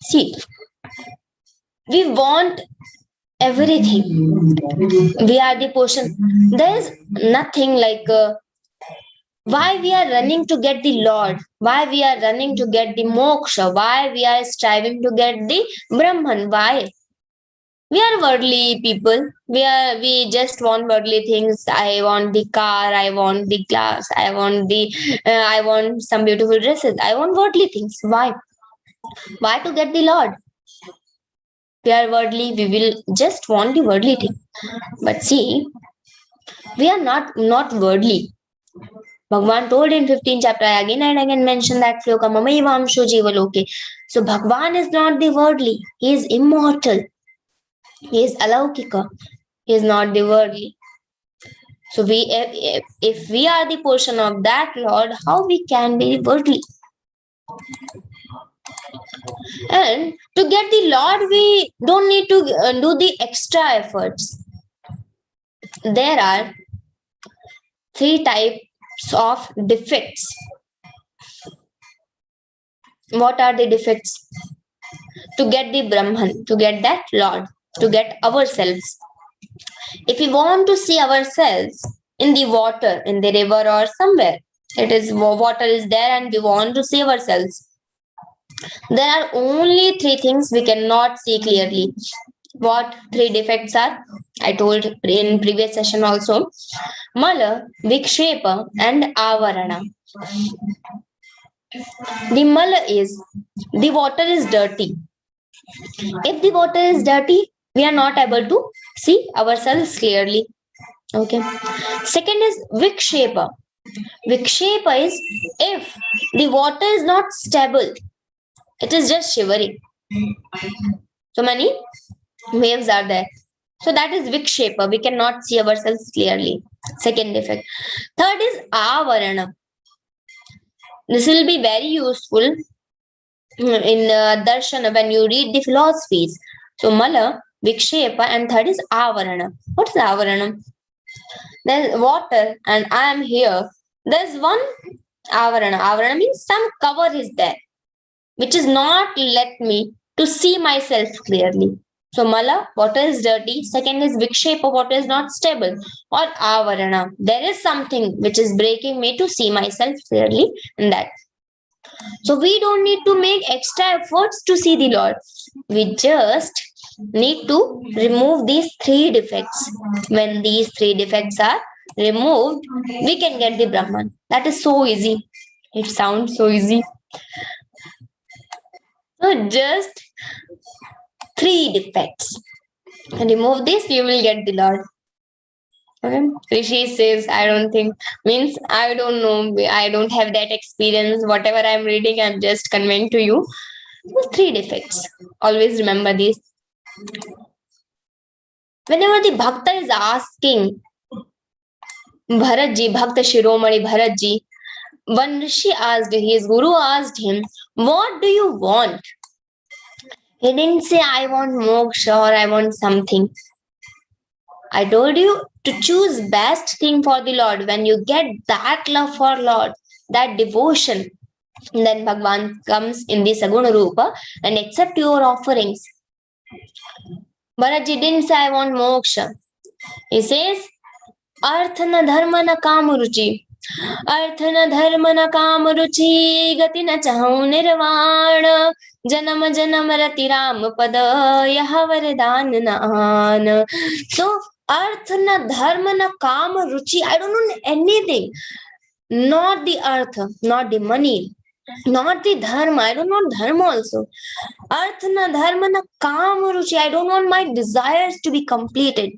see, we want everything. We are the portion. There is nothing like Why we are running to get the Lord? Why we are running to get the moksha? Why we are striving to get the Brahman? Why? We are worldly people. We just want worldly things. I want the car. I want the glass. I want some beautiful dresses. I want worldly things. Why? Why to get the Lord? We are worldly. We will just want the worldly thing. But see, we are not worldly. Bhagwan told in 15th chapter, I again and again mentioned that shloka, Mamayivamsho Jivaloke. So Bhagwan is not the worldly. He is immortal. He is alaukika. He is not the worldly. So if we are the portion of that Lord, how we can be worldly? And to get the Lord, we don't need to do the extra efforts. There are 3 types of defects. What are the defects? To get the Brahman, to get that Lord, to get ourselves. If we want to see ourselves in the water, in the river or somewhere, water is there and we want to see ourselves. There are only 3 things we cannot see clearly. What 3 defects are? I told in previous session also. Mala, Vikshepa and Avarana. The mala is, the water is dirty. If the water is dirty, we are not able to see ourselves clearly. Okay. Second is Vikshepa. Vikshepa is if the water is not stable, it is just shivering. So many waves are there. So that is Vikshepa. We cannot see ourselves clearly. Second defect. Third is Avarana. This will be very useful in Darshana when you read the philosophies. So Mala, Vikshepa, and third is Avarana. What is Avarana? There's water and I am here. There's one Avarana. Avarana means some cover is there, which is not let me to see myself clearly. So Mala, water is dirty. Second is Vikshepa, water is not stable. Or Avarana, there is something which is breaking me to see myself clearly in that. So we don't need to make extra efforts to see the Lord. We just need to remove these 3 defects. When these 3 defects are removed, we can get the Brahman. That is so easy. It sounds so easy. So just 3 defects. Remove this, you will get the Lord. Okay. Rishi says, I don't think, means I don't know, I don't have that experience. Whatever I'm reading, I'm just conveying to you. 3 defects. Always remember these. Whenever the Bhakta is asking, Bharatji, Bhakta Shiromani Bharatji, one Rishi asked, his guru asked him, what do you want? He didn't say, I want moksha or I want something. I told you to choose best thing for the Lord. When you get that love for Lord, that devotion, then Bhagwan comes in the Saguna Rupa and accept your offerings. Bharatji didn't say, I want moksha. He says, Artha na dharma na kama ruchi. Artha na dharma na kama ruchi. Gati na chahau nirvana. Janam janam rati ram pada. Yaha vardhan naan. So, Artha na dharma na kama ruchi. I don't want anything. Not the artha, not the money, not the dharma. I don't want dharma also. Artha na dharma na kama ruchi. I don't want my desires to be completed.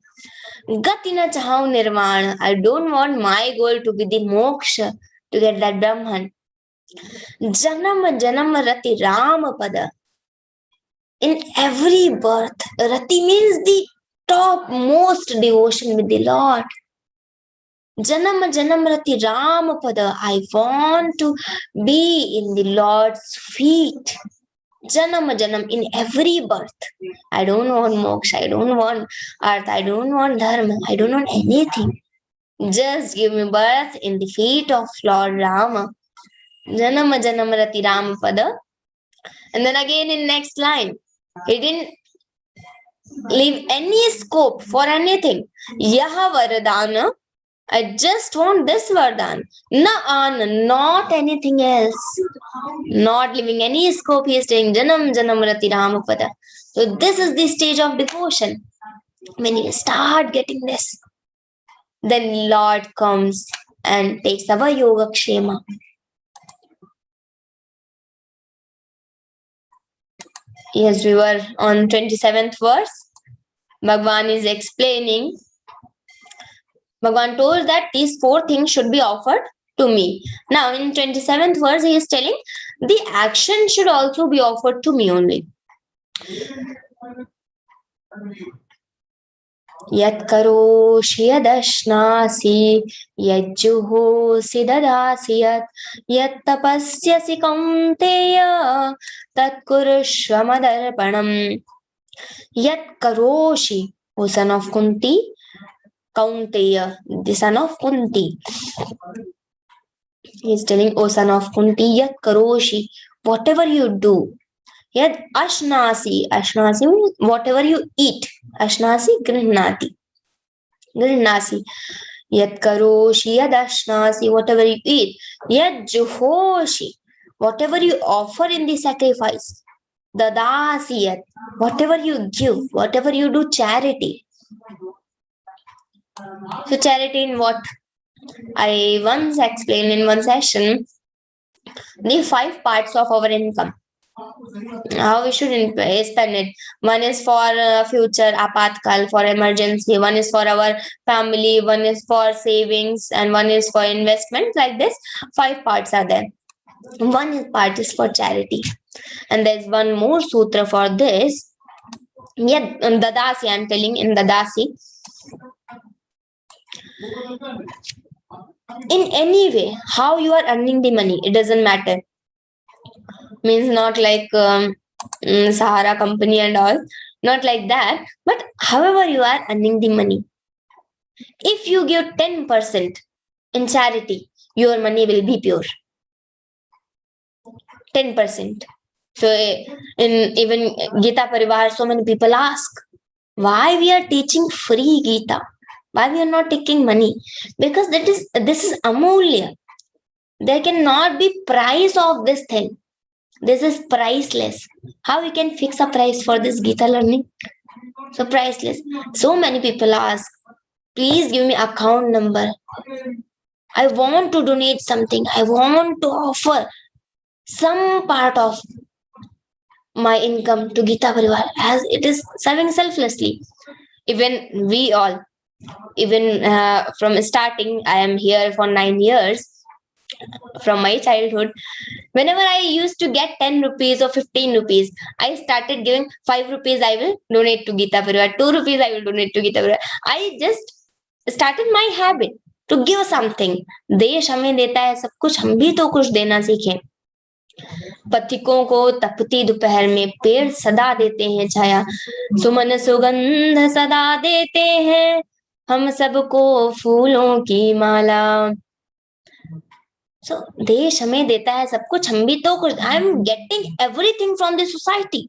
Gati na chahau nirvana. I don't want my goal to be the moksha, to get that Brahman. Janam janam rati rama pada. In every birth, rati means the top most devotion with the Lord. Janam janam rati rama pada. I want to be in the Lord's feet. Janam janam, in every birth. I don't want moksha, I don't want artha, I don't want dharma, I don't want anything. Just give me birth in the feet of Lord Rama. Janam janam rati rama pada. And then again in next line, he didn't leave any scope for anything. Yaha varadana I just want this Vardhan. Not anything else. Not leaving any scope. He is saying Janam Janam Rati Ramapada. So this is the stage of devotion. When you start getting this, then Lord comes and takes our Yoga Kshema. Yes, we were on 27th verse. Bhagwan is explaining. Bhagwan told that these 4 things should be offered to me. Now in 27th verse, he is telling the action should also be offered to me only. Yat karoshi yadashnasi yajjuhosi dadasi yat tapasyasi kaunteya tat kurushva madarpanam. Yat karoshi, O son of Kunti, Kaunteya, the son of Kunti. He is telling, O son of Kunti, yat karoshi, whatever you do. Yat ashnasi, ashnasi means whatever you eat. Ashnasi, grihnati. Grihnasi. Yat karoshi, yad ashnasi, whatever you eat. Yat juhoshi, whatever you offer in the sacrifice. Dadasiyat, whatever you give, whatever you do charity. So charity in what? I once explained in one session the 5 parts of our income. How we should spend it. One is for future apatkal, for emergency. One is for our family. One is for savings, and one is for investment. Like this, 5 parts are there. One part is for charity. And there's one more sutra for this. Yeah, Dadasi, I'm telling in Dadasi. In any way, how you are earning the money, it doesn't matter. Means not like Sahara company and all. Not like that. But however you are earning the money. If you give 10% in charity, your money will be pure. 10%. So in even Geeta Parivar, so many people ask, why we are teaching free Geeta? Why we are not taking money? Because this is amulya. There cannot be price of this thing. This is priceless. How we can fix a price for this Geeta learning? So priceless. So many people ask, please give me account number. I want to donate something. I want to offer some part of my income to Geeta Parivar, as it is serving selflessly. Even we all, even from starting, I am here for 9 years. From my childhood, whenever I used to get 10 rupees or 15 rupees, I started giving 5 rupees I will donate to Geeta Parivar, 2 rupees I will donate to Geeta Parivar. I just started my habit to give something. देश हमें देता है सब कुछ, हम भी तो कुछ देना सीखें. पथिकों को तपती दोपहर में पेड़ सदा देते हैं छाया, सुमन सुगंध सदा देते हैं हम सबको फूलों की माला. So देश हमें देता है सब कुछ, हम भी तो कुछ. I am getting everything from the society.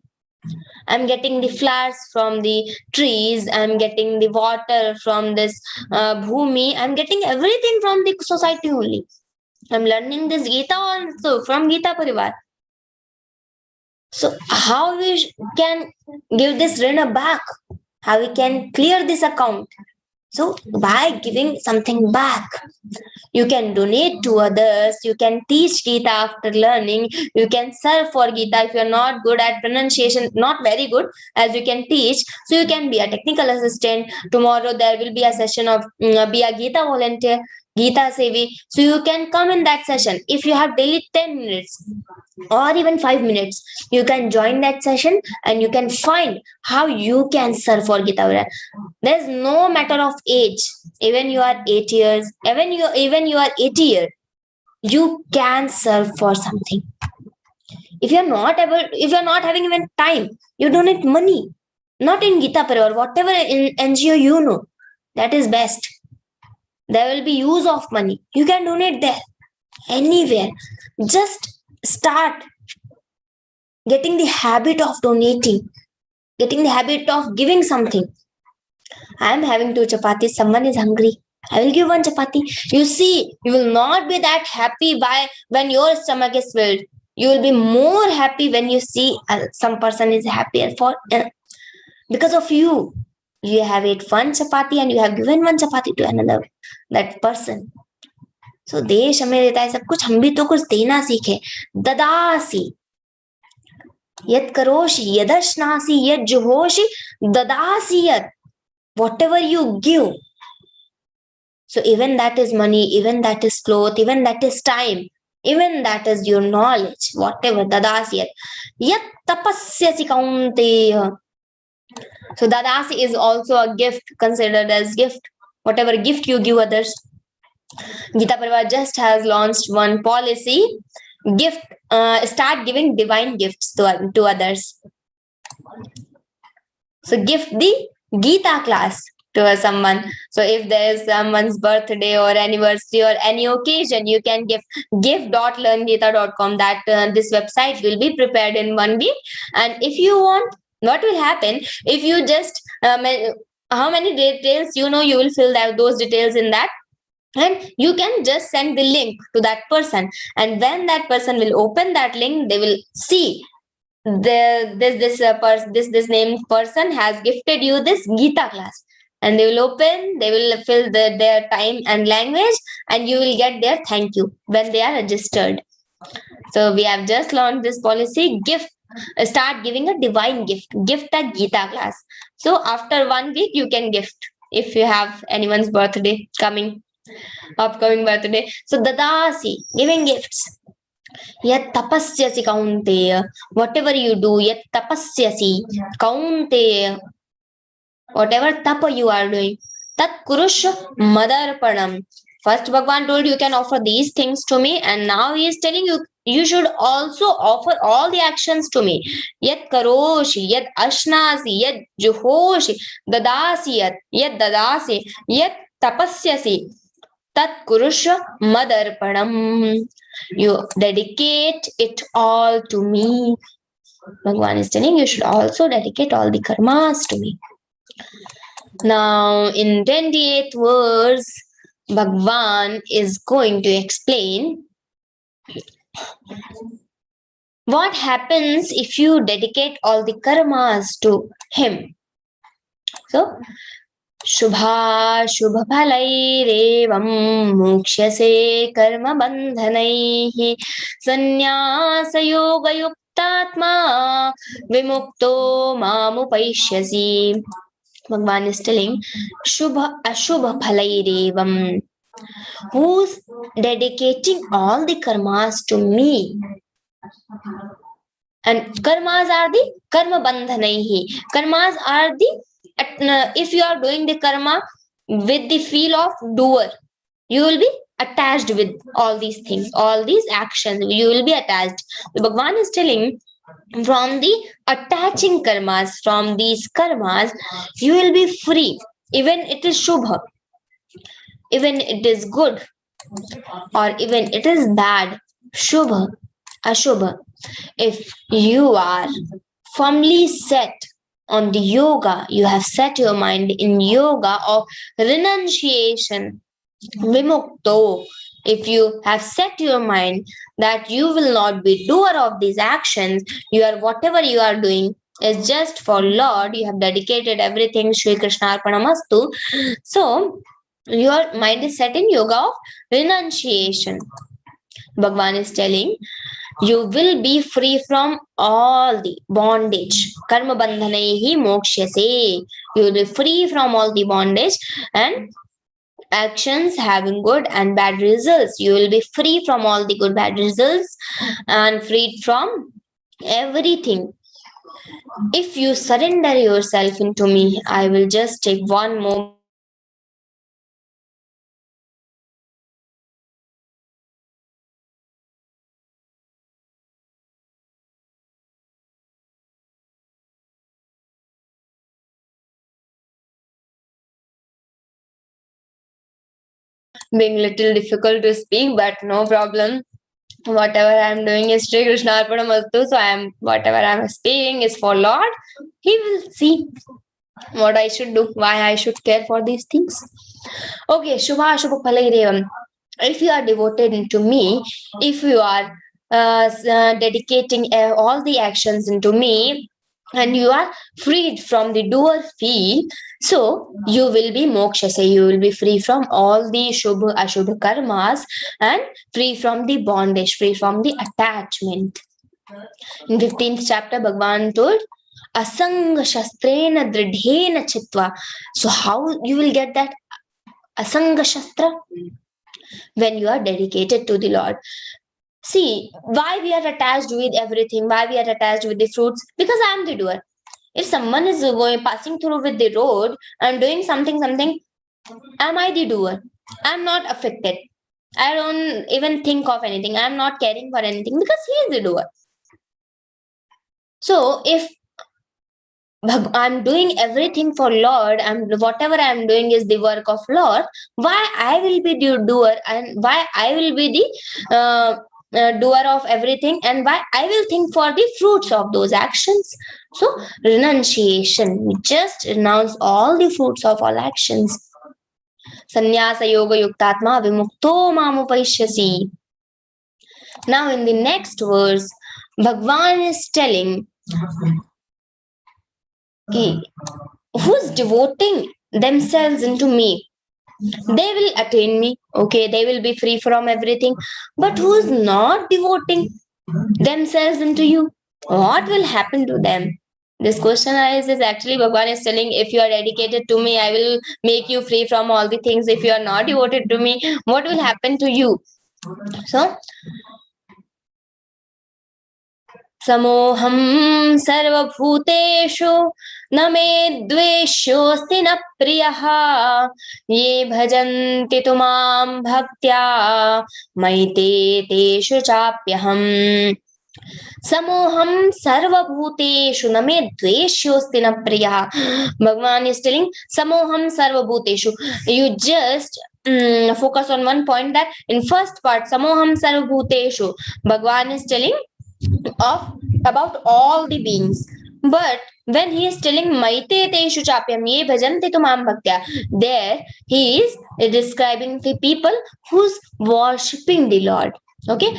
I am getting the flowers from the trees. I am getting the water from this bhumi. I am getting everything from the society only. I am learning this Geeta also from Geeta Parivar. So how we can give this Rina back? How we can clear this account? So by giving something back, you can donate to others, you can teach Geeta after learning, you can serve for Geeta. If you are not good at pronunciation, not very good, as you can teach, so you can be a technical assistant. Tomorrow there will be a session of be a Geeta volunteer, Geeta Sevi. So you can come in that session. If you have daily 10 minutes or even 5 minutes, you can join that session and you can find how you can serve for Geeta. There's no matter of age. Even you are 8 years, even you are 80 years, you can serve for something. If you're not having even time, you donate money. Not in Geeta Parivar, whatever in NGO you know, that is best. There will be use of money. You can donate there, anywhere. Just start getting the habit of donating, getting the habit of giving something. I am having 2 chapatis, someone is hungry. I will give one chapati. You see, you will not be that happy by when your stomach is filled. You will be more happy when you see some person is happy for because of you. You have ate one chapati and you have given one chapati to another that person. So देश हमें देता है सब कुछ, हम भी तो कुछ देना सीखे. ददासी यद करोषि यदश्नासि यद जुहोषि ददासी यद. Whatever you give. So even that is money, even that is cloth, even that is time, even that is your knowledge, whatever. Dadasi yat. Yat tapasyasi kaunteya. So dadasi is also a gift, considered as gift. Whatever gift you give others. Geeta Parivar just has launched one policy. Gift, start giving divine gifts to others. So gift the Geeta class to someone. So if there is someone's birthday or anniversary or any occasion, you can give.learngeeta.com. That this website will be prepared in 1 week. And if you want, what will happen if you just how many details you will fill those details in that, and you can just send the link to that person, and when that person will open that link, they will see this named person has gifted you this Geeta class, and they will open, they will fill their time and language, and you will get their thank you when they are registered. So we have just launched this policy. Start giving a divine gift a Geeta class. So after 1 week you can gift if you have anyone's birthday upcoming birthday. So dadasi, giving gifts. Yat tapasyasi kaunteya. Whatever you do, yat tapasyasi kaunteya. Whatever tapa you are doing, tat kurush madarpanam. First Bhagwan told you can offer these things to me, and now he is telling you should also offer all the actions to me. Yat karoshi, yat ashnasi, yat juhoshi, dadasi, yat dadasi, yat tapasyasi, tat kurusha madarpanam. You dedicate it all to me. Bhagwan is telling you should also dedicate all the karmas to me. Now in 28th verse, Bhagwan is going to explain what happens if you dedicate all the karmas to him. So Shubha Shubha Phalairevam Mukshase Karma Bandhanaihi Sannyasa Yoga Yuktatma Vimukto Mamupaishyasi. Bhagwan is telling Shubha Ashubha Phalairevam, who's dedicating all the karmas to me. And karmas are the karma bandhanaihi. Karmas are the if you are doing the karma with the feel of doer, you will be attached with all these things, all these actions, you will be attached. Bhagwan is telling from the attaching karmas, from these karmas, you will be free. Even it is shubha, even it is good, or even it is bad, shubha, ashubha. If you are firmly set on the yoga, you have set your mind in yoga of renunciation, vimukto. If you have set your mind that you will not be doer of these actions, whatever you are doing is just for Lord, you have dedicated everything Shri Krishna Arpanamastu. So your mind is set in yoga of renunciation. Bhagwan is telling you will be free from all the bondage. Karma bandhanaihi mokshyase. You will be free from all the bondage and actions having good and bad results. You will be free from all the good bad results and freed from everything. If you surrender yourself into me, I will just take one more being little difficult to speak, but no problem. Whatever I'm doing is Shri Krishna Arpanamastu. So whatever I'm speaking is for Lord. He will see what I should do, why I should care for these things. Okay, Shubha Shubha Palairevam. If you are devoted to me, if you are dedicating all the actions into me, and you are freed from the doer feel, so you will be moksha, say you will be free from all the shubha ashubha karmas and free from the bondage, free from the attachment. In 15th chapter, Bhagavan told asanga shastrena dridhena chitva. So how you will get that asanga shastra? When you are dedicated to the Lord. See, why we are attached with everything, why we are attached with the fruits? Because I am the doer. If someone is passing through with the road and doing something, am I the doer? I'm not affected. I don't even think of anything. I'm not caring for anything because he is the doer. So if I'm doing everything for Lord, and whatever I'm doing is the work of Lord, why I will be the doer, and why I will be the doer of everything, and why I will think for the fruits of those actions? So renunciation, we just renounce all the fruits of all actions. Sannyasa yoga yuktatma vimukto mamupashyasi. Now in the next verse, Bhagwan is telling who's devoting themselves into me, they will attain me. Okay, they will be free from everything. But who's not devoting themselves into you, what will happen to them? This question is actually Bhagwan is telling, if you are dedicated to me, I will make you free from all the things. If you are not devoted to me, what will happen to you? So समोहं सर्वभूतेषु न मे द्वेष्योऽस्ति न प्रियः ये भजन्ति तु मां भक्त्या मयि ते तेषु चाप्यहम्. Samoham sarvabhuteshu na me dveshyosti na priya. Bhagavan is telling Samoham sarvabhuteshu. You just focus on one point, that in first part Samoham sarvabhuteshu, Bhagavan is telling about all the beings. But when he is telling Maite Teshu Chapyam Ye Bhajanti Tumam Bhaktya, there he is describing the people who's worshipping the Lord. Okay,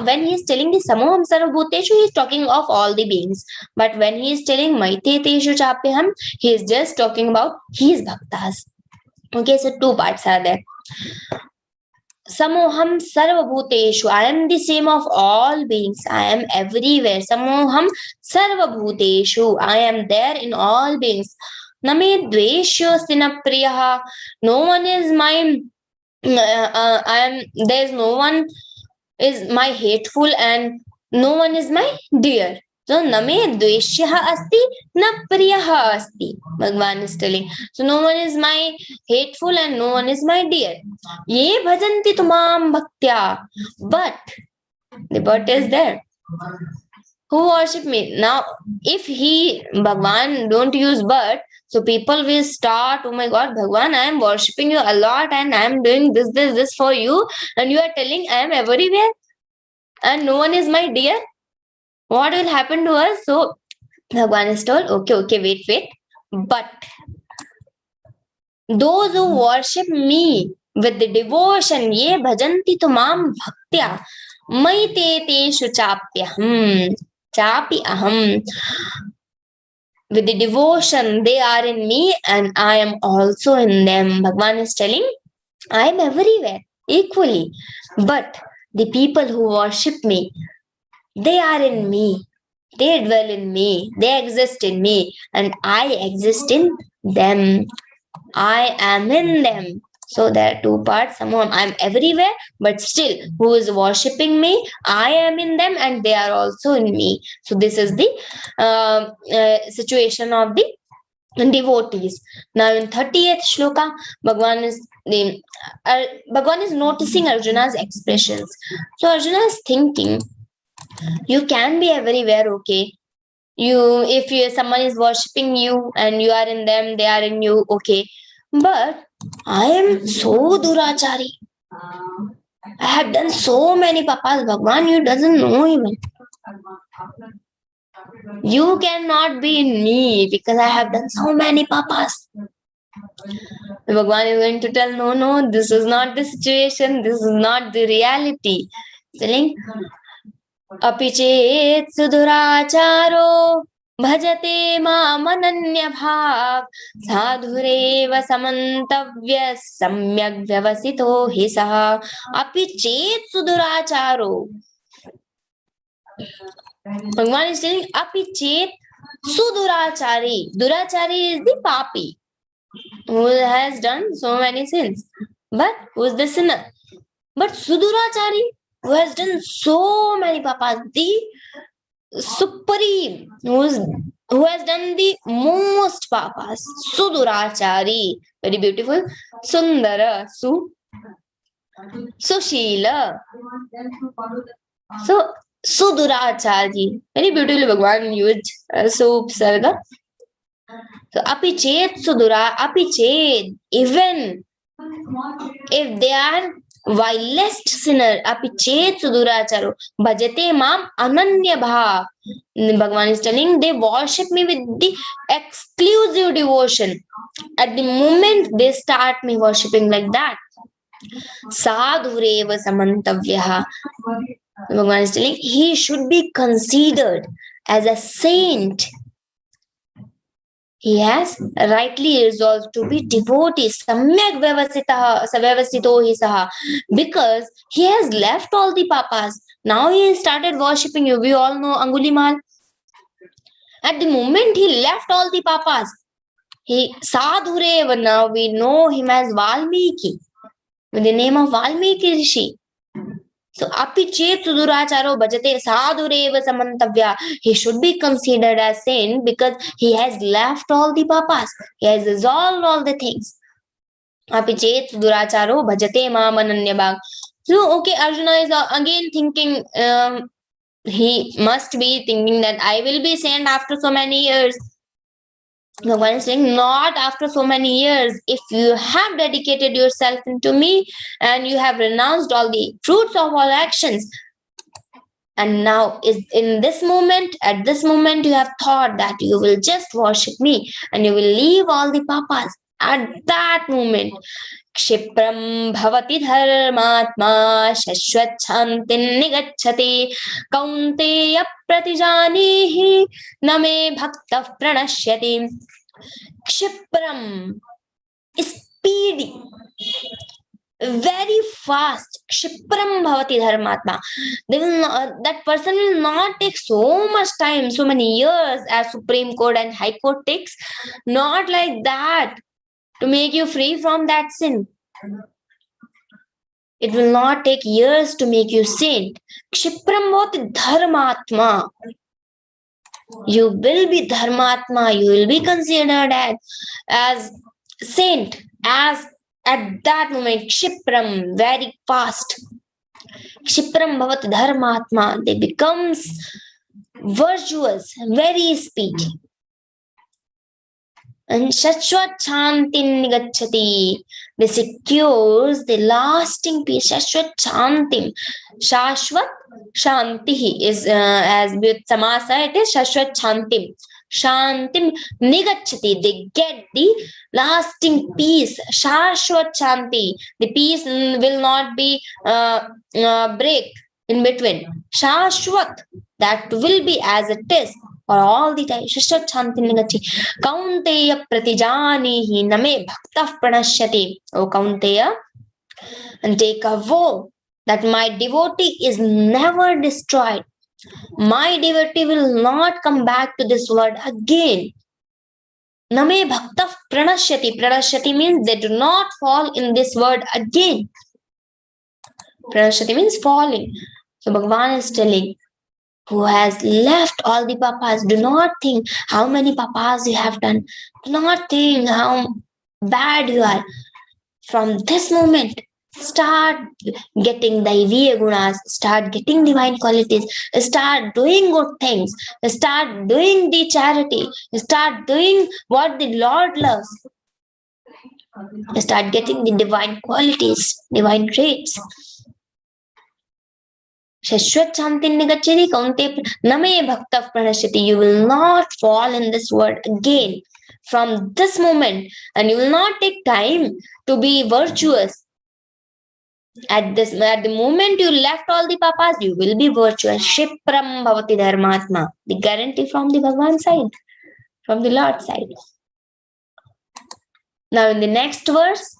when he is telling the Samoham Sarvabhuteshu, he is talking of all the beings. But when he is telling Maite Teshu Chapyam, he is just talking about his bhaktas. Okay, so two parts are there. Samoham sarvabhuteshu, I am the same of all beings. I am everywhere. Samoham sarvabhuteshu, I am there in all beings. Name dveshyosti na priyaha, no one is my there is no one is my hateful, and no one is my dear. So name dveshyaha asti na priyaha asti, Bhagwan is telling. So no one is my hateful and no one is my dear. Ye bhajanti tumam bhaktya, but the but is there. Who worship me? Now if Bhagwan don't use but, so people will start, oh my God, Bhagwan, I am worshipping you a lot and I am doing this for you, and you are telling I am everywhere and no one is my dear. What will happen to us? So Bhagwan is told, okay, wait. But those who worship me with the devotion, ye bhajanti tumam bhaktya, maite teshu chapyaham, chapi aham. With the devotion, they are in me and I am also in them. Bhagwan is telling, I am everywhere equally. But the people who worship me, they are in me. They dwell in me. They exist in me. And I exist in them. I am in them. So there are two parts. Someone I'm everywhere, but still, who is worshipping me? I am in them, and they are also in me. So this is the situation of the devotees. Now in 30th shloka, Bhagwan is noticing Arjuna's expressions. So Arjuna is thinking, you can be everywhere, okay? If someone is worshipping you and you are in them, they are in you, okay? But I am so durachari. I have done so many papas. Bhagwan, you doesn't know even. You cannot be in me because I have done so many papas. Bhagwan is going to tell, no, this is not the situation, this is not the reality. Telling, api chet suduracharo bhajate mamananya bhav sadhurev samantavya samyak vyavasito hi saha. Api chet suduracharo. Bhagwan is telling, api chet sudurachari. Durachari is the papi who has done so many sins. But who is the sinner? But Sudurachari, who has done so many papas, the supreme, who has done the most papas, Sudurachari. Very beautiful. Sundara, Sushila. So, Sudurachari. Very beautifully Bhagwan used Sarga. So, api chet sudura, api chet, even if they are vilest sinner, api chet suduracharo, bhajate mam ananya bhav. Bhagwan is telling, they worship me with the exclusive devotion. At the moment they start me worshipping like that. Sadhureva samantavyaha. Bhagwan is telling, he should be considered as a saint. He has rightly resolved to be devotee, samyak vyavasito hi saha, because he has left all the papas. Now he has started worshipping you. We all know Angulimal. At the moment he left all the papas, he sadhureva, now we know him as Valmiki, with the name of Valmiki Rishi. So, api chet suduracharo bhajate sadhureva samantavya. He should be considered as saint because he has left all the papas. He has resolved all the things. Api chet suduracharo bhajate mam ananya bhav. So, okay, Arjuna is again thinking, he must be thinking that I will be saint after so many years. Bhagavan is saying, not after so many years. If you have dedicated yourself into me and you have renounced all the fruits of all actions, and now is in this moment, at this moment, you have thought that you will just worship me and you will leave all the papas. At that moment, Kshipram bhavati dharmatma shashvat shantin nigacchati kaunteya pratijanihi name bhakta pranashyati. Kshipram, speedy, very fast. Kshipram bhavati dharmatma. They will not, that person will not take so much time, so many years as Supreme Court and High Court takes. Not like that. To make you free from that sin. It will not take years to make you saint. Kshipram bhavati dharmatma. You will be dharmatma. You will be considered as saint. As at that moment, Kshipram, very fast. Kshipram bhavati dharmatma. They becomes virtuous, very speedy. And Shashwat Shantin Nigacchati. They secures the lasting peace. Shashwat Shantim. Shashwat Shantihi is as with Samasa, it is Shashwat Shantim. Shantim Nigacchati. They get the lasting peace. Shashwat Shanti. The peace will not be break in between. Shashwat. That will be as it is. For all the time, Shashwat Shanti Nigacchati. Kaunteya pratijanihi name bhakta pranashyati. O Kaunteya, and take a vow that my devotee is never destroyed. My devotee will not come back to this world again. Name bhakta pranashyati. Pranashyati means they do not fall in this world again. Pranashyati means falling. So Bhagavan is telling, who has left all the papas, do not think how many papas you have done. Do not think how bad you are. From this moment, start getting Daiviya gunas, start getting divine qualities, start doing good things, start doing the charity, start doing what the Lord loves. Start getting the divine qualities, divine traits. Shashwat Shantin Nigacchati Kaunte Name Bhakta Pranashyati. You will not fall in this world again. from this moment, and you will not take time to be virtuous. At the moment you left all the papas, you will be virtuous. Shipram bhavati dharmatma. The guarantee from the Bhagwan side, from the Lord side. Now in the next verse,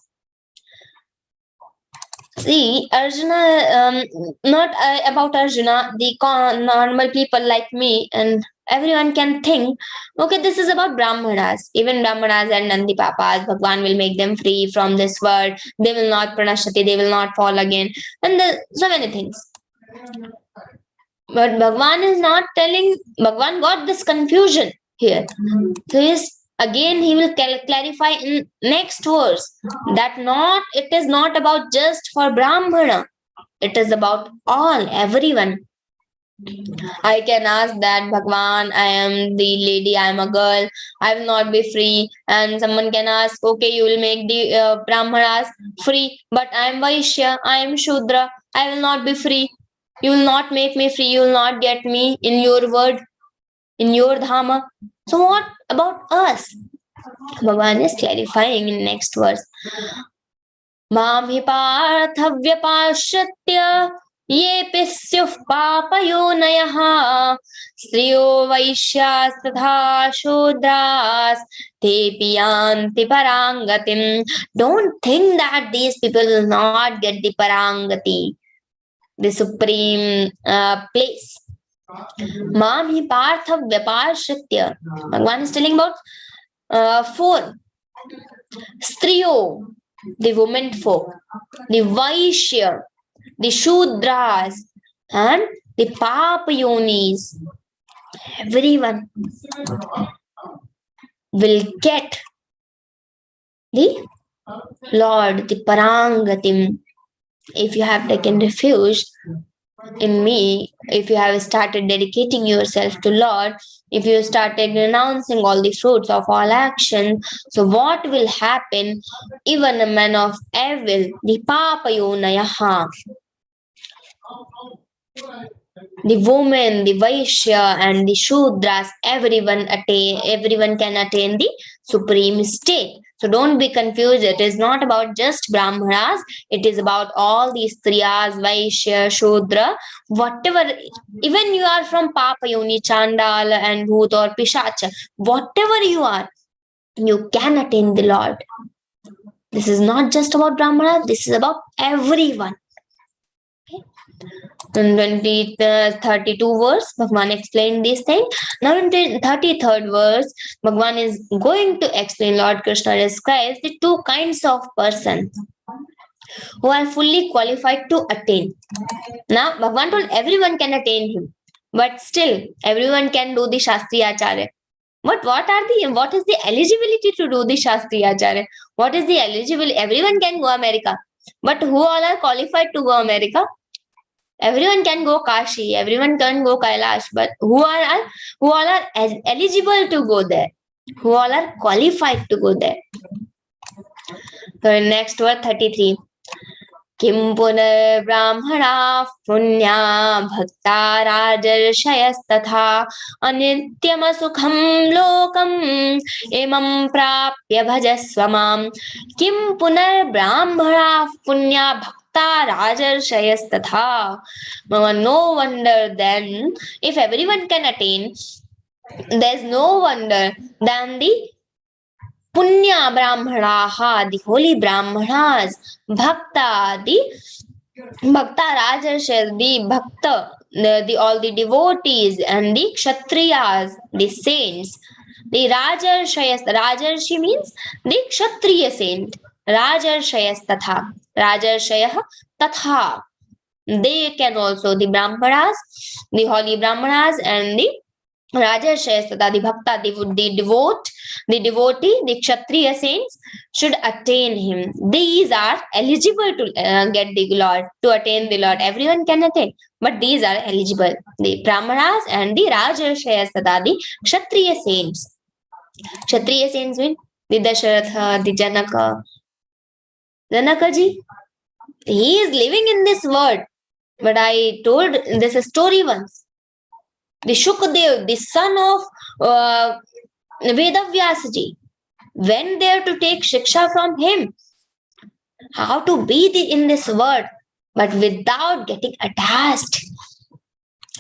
see Arjuna, not about Arjuna, the normal people like me and everyone can think, okay, this is about Brahmanas. Even Brahmanas and Nandi Papas, Bhagwan will make them free from this world. They will not pranashati, they will not fall again. And so many things. But Bhagwan is not telling, Bhagwan got this confusion here. So he will clarify in next verse that it is not about just for Brahmana. It is about everyone. I can ask that, Bhagwan, I am the lady, I am a girl, I will not be free. And someone can ask, okay, you will make the Brahmanas free, but I am Vaishya, I am Shudra, I will not be free. You will not make me free, you will not get me in your word, in your Dhama. So what about us? Bhagwan is clarifying in next verse. Mam hi parthavyapashritya येऽपि स्युः पापयोनयः स्त्रियो वैश्यास् तथा शूद्रास् तेऽपि यान्ति पराङ्गतिम्. Don't think that these people will not get the parangati, the supreme place. Mam hi partha vyapashritya. Bhagwan is telling about 4. Striyo, the women folk, the Vaishya, the Shudras, and the Papayonis. Everyone will get the Lord, the Parangatim. If you have taken refuge in me, if you have started dedicating yourself to Lord, if you started renouncing all the fruits of all action, so what will happen? Even a man of evil, the Papayonayaha, the woman, the Vaishya, and the Shudras, everyone can attain the supreme state. So don't be confused. It is not about just Brahmanas. It is about all these Striyas, Vaishya, Shudra, whatever. Even you are from Papayoni, Chandala, and Bhut or Pishacha, whatever you are, you can attain the Lord. This is not just about Brahmanas. This is about everyone. In 32 verse, Bhagwan explained this thing. Now in the 33rd verse, Bhagwan is going to explain, Lord Krishna describes the 2 kinds of persons who are fully qualified to attain. Now, Bhagwan told everyone can attain him, but still everyone can do the Shastriya Acharya. But what is the eligibility to do the Shastriya Acharya? What is the eligibility? Everyone can go America, but who all are qualified to go America? Everyone can go Kashi, everyone can go Kailash, but who all are eligible to go there? Who all are qualified to go there? So next verse 33. Kim punar brahmana punya bhakta rajarshayas anityam sukham lokam emam prapya bhajasvamam. Kim punar brahmana punya bhakta rajarshayas tatha. No wonder then, if everyone can attain, there's no wonder than the Punya Brahmanaha, the holy Brahmanas, Bhakta, the Bhakta Rajarshas, the Bhakta, all the devotees, and the Kshatriyas, the saints. The Rajarshayas, Rajarshi means the Kshatriya saint. Rajarshayas tatha. Rajarshayah tatha. They can also, the Brahmanas, the holy Brahmanas, and the Rajarshayas tatha, the Bhakta, the devotee, the Kshatriya saints should attain him. These are eligible to get the Lord, to attain the Lord. Everyone can attain, but these are eligible. The Brahmanas and the Rajarshayas tatha, the Kshatriya saints. Kshatriya saints mean the Dasharatha, the Janaka. Janaka ji, he is living in this world, but I told this story once. The Shukdev, the son of Vedavyasa ji, went there to take shiksha from him, how to be in this world, but without getting attached.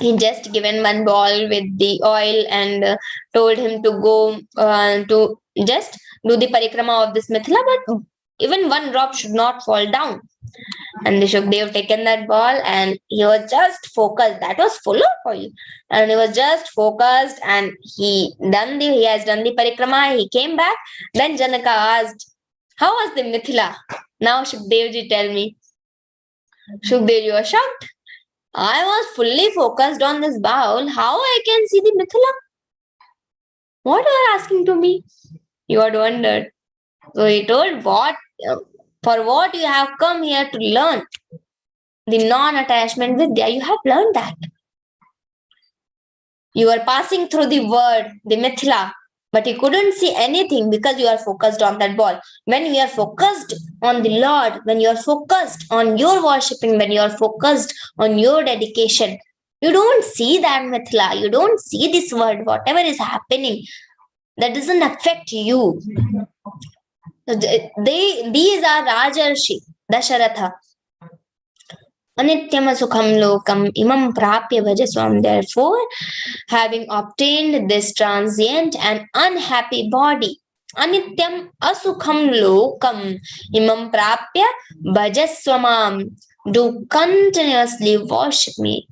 He just given one ball with the oil and told him to go to just do the parikrama of this Mithila, but even one drop should not fall down. And the Shukdev taken that ball and he was just focused. That was full of oil, and he was just focused. And he has done the parikrama. He came back. Then Janaka asked, "How was the Mithila?" Now Shukdevji, tell me. Shukdevji was shocked. I was fully focused on this bowl. How I can see the Mithila? What you are asking to me? You had wondered. So he told, for what you have come here to learn? The non-attachment vidya, you have learned that. You are passing through the word, the Mithila, but you couldn't see anything because you are focused on that ball. When you are focused on the Lord, when you are focused on your worshipping, when you are focused on your dedication, you don't see that Mithila, you don't see this word, whatever is happening, that doesn't affect you. These are Rajarshi, Dasharatha. Anityam sukham lokam imam prapya bhajaswam. Therefore, having obtained this transient and unhappy body, anityam asukham lokam imam prapya bhajaswamam. Do continuously worship me.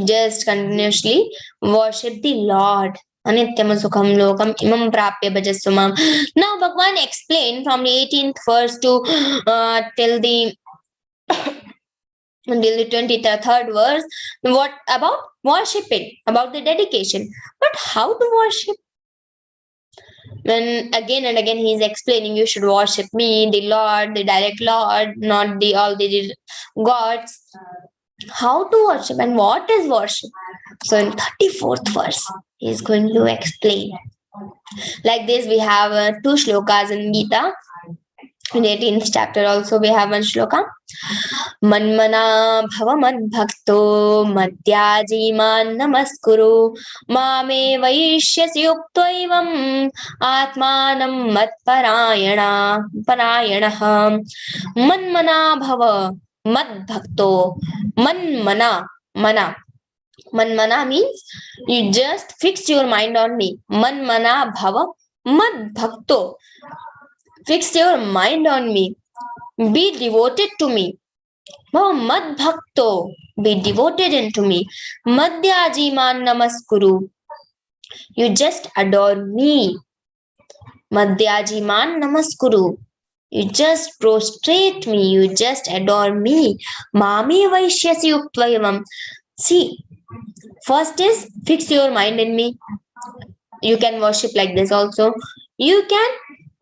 Just continuously worship the Lord. Anityam sukham lokam imam prapya bhajaswamam. Now Bhagwan explained from the 18th verse to till the 23rd verse, what about worshipping, about the dedication. But how to worship? When again and again he is explaining, you should worship me, the Lord, the direct Lord, not the all the gods. How to worship and what is worship? So in 34th verse, he is going to explain. Like this, we have 2 shlokas in Geeta. In 18th chapter also we have one shloka. Manmana bhava madbhakto madhyajiman namaskuru mame vaishyasi yuktaivam atmanam matparayana. Manmana bhava madbhakto. Manmana means you just fix your mind on me. Manmana bhava madbhakto. Fix your mind on me. Be devoted to me. Madbhakto. Be devoted into me. Madhyajiman namaskuru. You just adore me. Madhyajiman namaskuru. You just prostrate me. You just adore me. Mami vaishyasi yuktvayavam. See, first is fix your mind in me. You can worship like this also. You can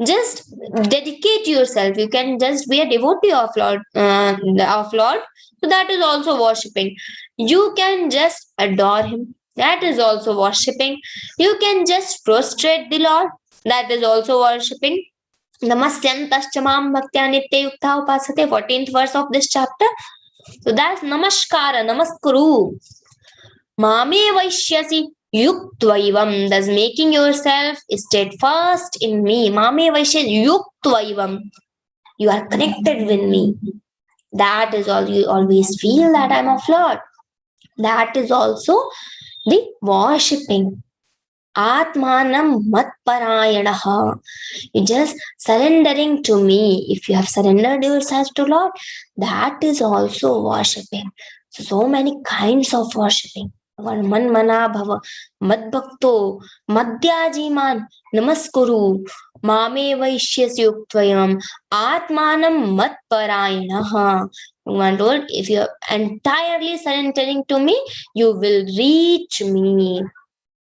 just dedicate yourself. You can just be a devotee of Lord. So that is also worshipping. You can just adore him. That is also worshipping. You can just prostrate the Lord. That is also worshipping. Namasyantaschamam bhaktya nitya yukta upasate. 14th verse of this chapter. So that's namaskara, namaskuru. Mame vaishyasi yuktvayavam. Thus making yourself steadfast in me. Mame vaishyasi yuktvayavam. You are connected with me. That is all. You always feel that I'm of Lord. That is also the worshipping. Atmanam matparayanaha. You just surrendering to me. If you have surrendered yourself to Lord, that is also worshipping. So many kinds of worshipping. Manmana bhava madbhakto madhyajiman namaskuru mame vaishyasi yuktvayavam atmanam matparayanaha. One told, if you are entirely surrendering to me, you will reach me.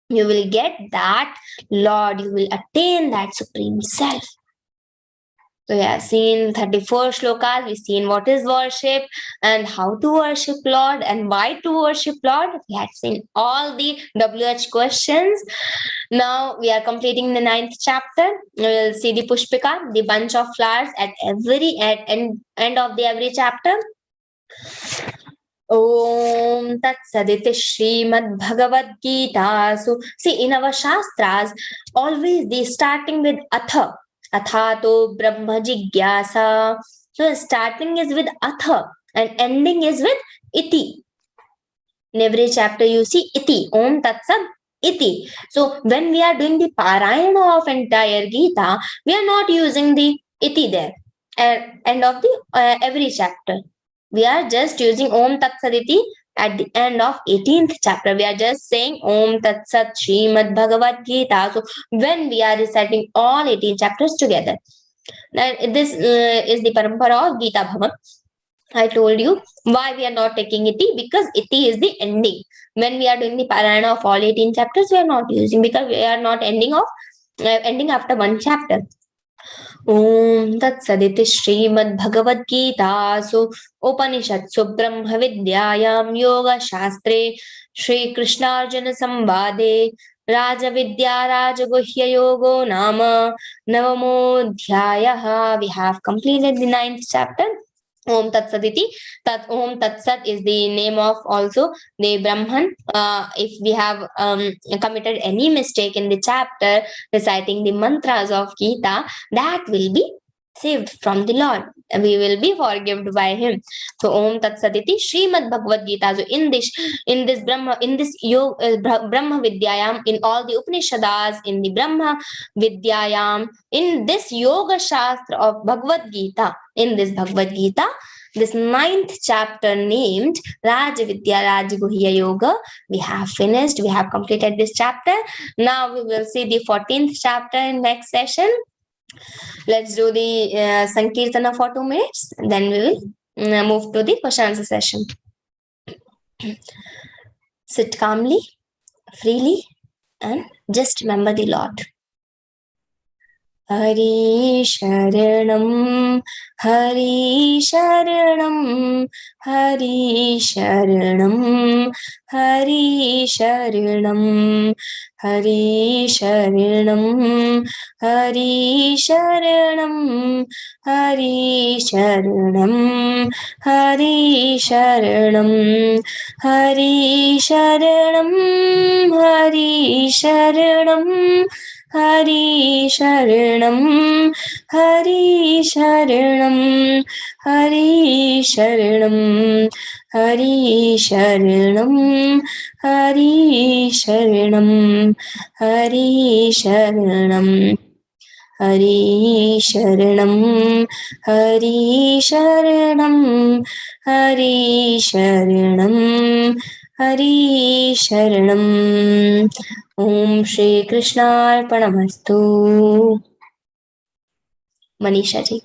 You will get that Lord. You will attain that Supreme Self. So we have seen 34 shlokas. We've seen what is worship and how to worship Lord and why to worship Lord. We had seen all the WH questions. Now we are completing the 9th chapter. We will see the Pushpika, the bunch of flowers at end of the every chapter. Om Tat Saditi Śrīmad-Bhagavadgītā. So, see, in our Shastras, always they starting with Atha. Athato Brahma Jigyasa. So, starting is with Atha and ending is with Iti. In every chapter, you see Iti. Om Tat Sat Iti. So, when we are doing the Parayana of entire Gita, we are not using the Iti there at end of the every chapter. We are just using Om Tat Sat Iti at the end of 18th chapter. We are just saying Om Tat Sat Śrīmad-Bhagavadgītā. So when we are reciting all 18 chapters together. Now, this is the parampara of Geeta Bhavan. I told you why we are not taking Iti, because Iti is the ending. When we are doing the Parayana of all 18 chapters, we are not using, because we are not ending after one chapter. Om Tat Saditi Śrīmad-Bhagavadgītā. So Upanishadsu Brahma Vidyayam Yoga Shastre Shri Krishna Arjuna Samvade Raja Vidya Raja Guhya Yogo Nama Navamodhyayaha. We have completed the 9th chapter. Om Tat Saditi. Om Tat Sat is the name of also the Brahman. If we have committed any mistake in the chapter reciting the mantras of Gita, that will be saved from the Lord. We will be forgiven by Him. So Om Tat Saditi Śrīmad-Bhagavadgītā. So in this Brahma Vidyayam, in all the Upanishads, in the Brahma Vidyayam, in this Yoga Shastra of Bhagavad Gita, in this Bhagavad Gita, this 9th chapter named Raja Vidya Raja Guhya Yoga, we have finished. We have completed this chapter. Now we will see the 14th chapter in next session. Let's do the Sankirtana for 2 minutes. Then we will move to the question answer session. Sit calmly, freely, and just remember the Lord. Hari Sharanam, Hari Sharanam, Hari Sharanam, Hari Sharanam, Hari Sharanam, Hari Sharanam, Hari Sharanam, Hari Sharanam, Hari Sharanam, Hari Sharanam, Hari Sharanam, Hari Sharanam, Hari Sharanam, Hari Sharanam, Hari Sharanam, Hari Sharanam, Hari Sharanam, Hari Sharanam, Hari Sharanam, Hari Sharanam. Om Shri Krishna Arpanamastu. Manisha ji.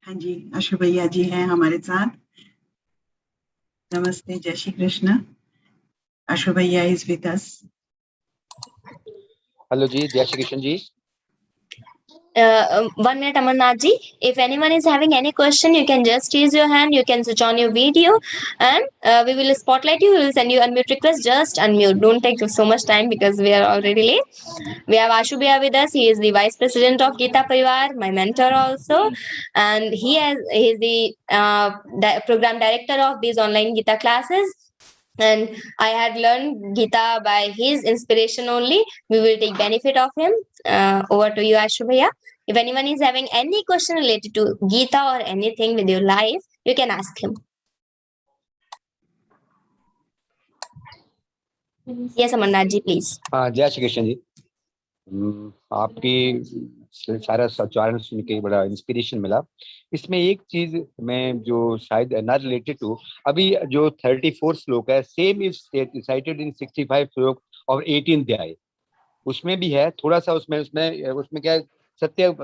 हाँ जी, अशु भैया जी हैं हमारे साथ. नमस्ते, जय श्री कृष्ण. अशु भैया is with us. Hello जी, जय Shri Krishna ji. 1 minute, Amarnath ji. If anyone is having any question, you can just raise your hand. You can switch on your video, and we will spotlight you. We will send you unmute request. Just unmute. Don't take so much time because we are already late. We have Ashu Bhaiya with us. He is the vice president of Geeta Parivar, my mentor also, and he is the program director of these online Geeta classes. And I had learned Geeta by his inspiration only. We will take benefit of him. Over to you, Ashu Bhaiya. If anyone is having any question related to Geeta or anything with your life, you can ask him. Yes, Amarnath ji, please. हाँ, जय श्री कृष्ण जी. आपकी सारा सचारण सुन के बड़ा inspiration मिला. इसमें एक चीज मैं जो शायद नॉट रिलेटेड टू, अभी जो 34 श्लोक है, सेम इज रिसाइटेड इन 65 श्लोक और 18 अध्याय. उसमें भी है थोड़ा सा. उसमें क्या है, सत्य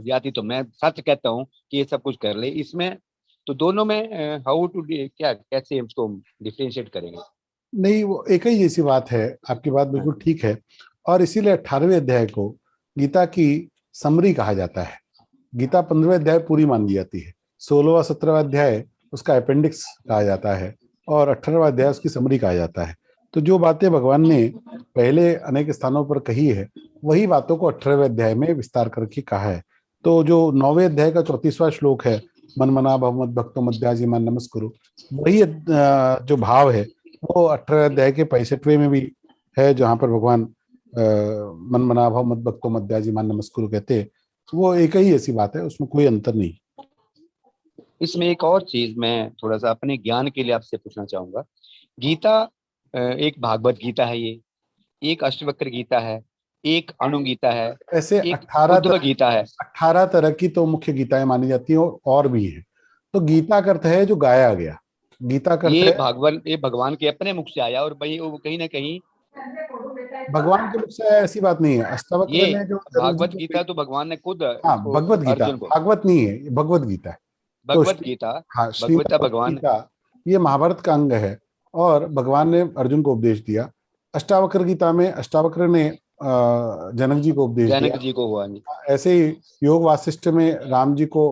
जाति तो मैं सच कहता हूँ कि ये सब कुछ कर ले. इसमें तो दोनों में हाउ टू क्या कैसे इसको डिफरेंशिएट करेंगे? नहीं, वो एक ही जैसी बात है. आपकी बात बिल्कुल ठीक है. और इसीलिए 18वें अध्याय को गीता की समरी कहा जाता है. गीता 15वें अध्याय पूरी मान ली जाती है. 16वां 17वां अध्याय उसका अपेंडिक्स कहा जाता है और 18वां अध्याय उसकी समरी कहा जाता है. तो जो बातें भगवान ने पहले अनेक स्थानों पर कही है, वही बातों को 18वें अध्याय में विस्तार करके कहा है. तो जो 9वें अध्याय का 34वां श्लोक है, मन मना भव मद भक्तो मध्याजी मान नमस्कुरु, वही जो भाव है वो 18 अध्याय के 65वें में भी है, जहाँ पर भगवान मन मना भव मद भक्तो मध्याजी मान नमस्कुरु कहते हैं। वो एक ही ऐसी बात है, उसमें कोई अंतर नहीं। इसमें एक और चीज मैं थोड़ा सा अपने ज्ञान के लिए आपसे पूछना चाहूंगा। गीता एक भागवत गीता है, ये एक अष्टवक्र गीता है, एक अनुगीता है, ऐसे एक 18 उद्धव गीता है। 18 तरह की तो मुख्य गीताएं मानी जाती हैं और भी है। तो गीता का अर्थ है जो गाया गया, गीता का अर्थ ये है ये भगवान के अपने मुख से आया, और वही वो कहीं ना कहीं भगवान के मुख से आया, ऐसी बात नहीं है। अष्टावक्र ये ने जो भागवत गीता तो भगवान ने खुद हाँ, उसको भगवत गीता, अर्जुन को, भागवत नहीं है, ये भगवत गीता है। भगवत गीता, हाँ, भगवता भगवान गीता ये महाभारत का अंग है और भगवान ने अर्जुन को उपदेश दिया। अष्टावक्र गीता में अष्टावक्र ने जनक जी को उपदेश दिया। जनक जी को हुआ नहीं। ऐसे ही योग वासिष्ठ में राम जी को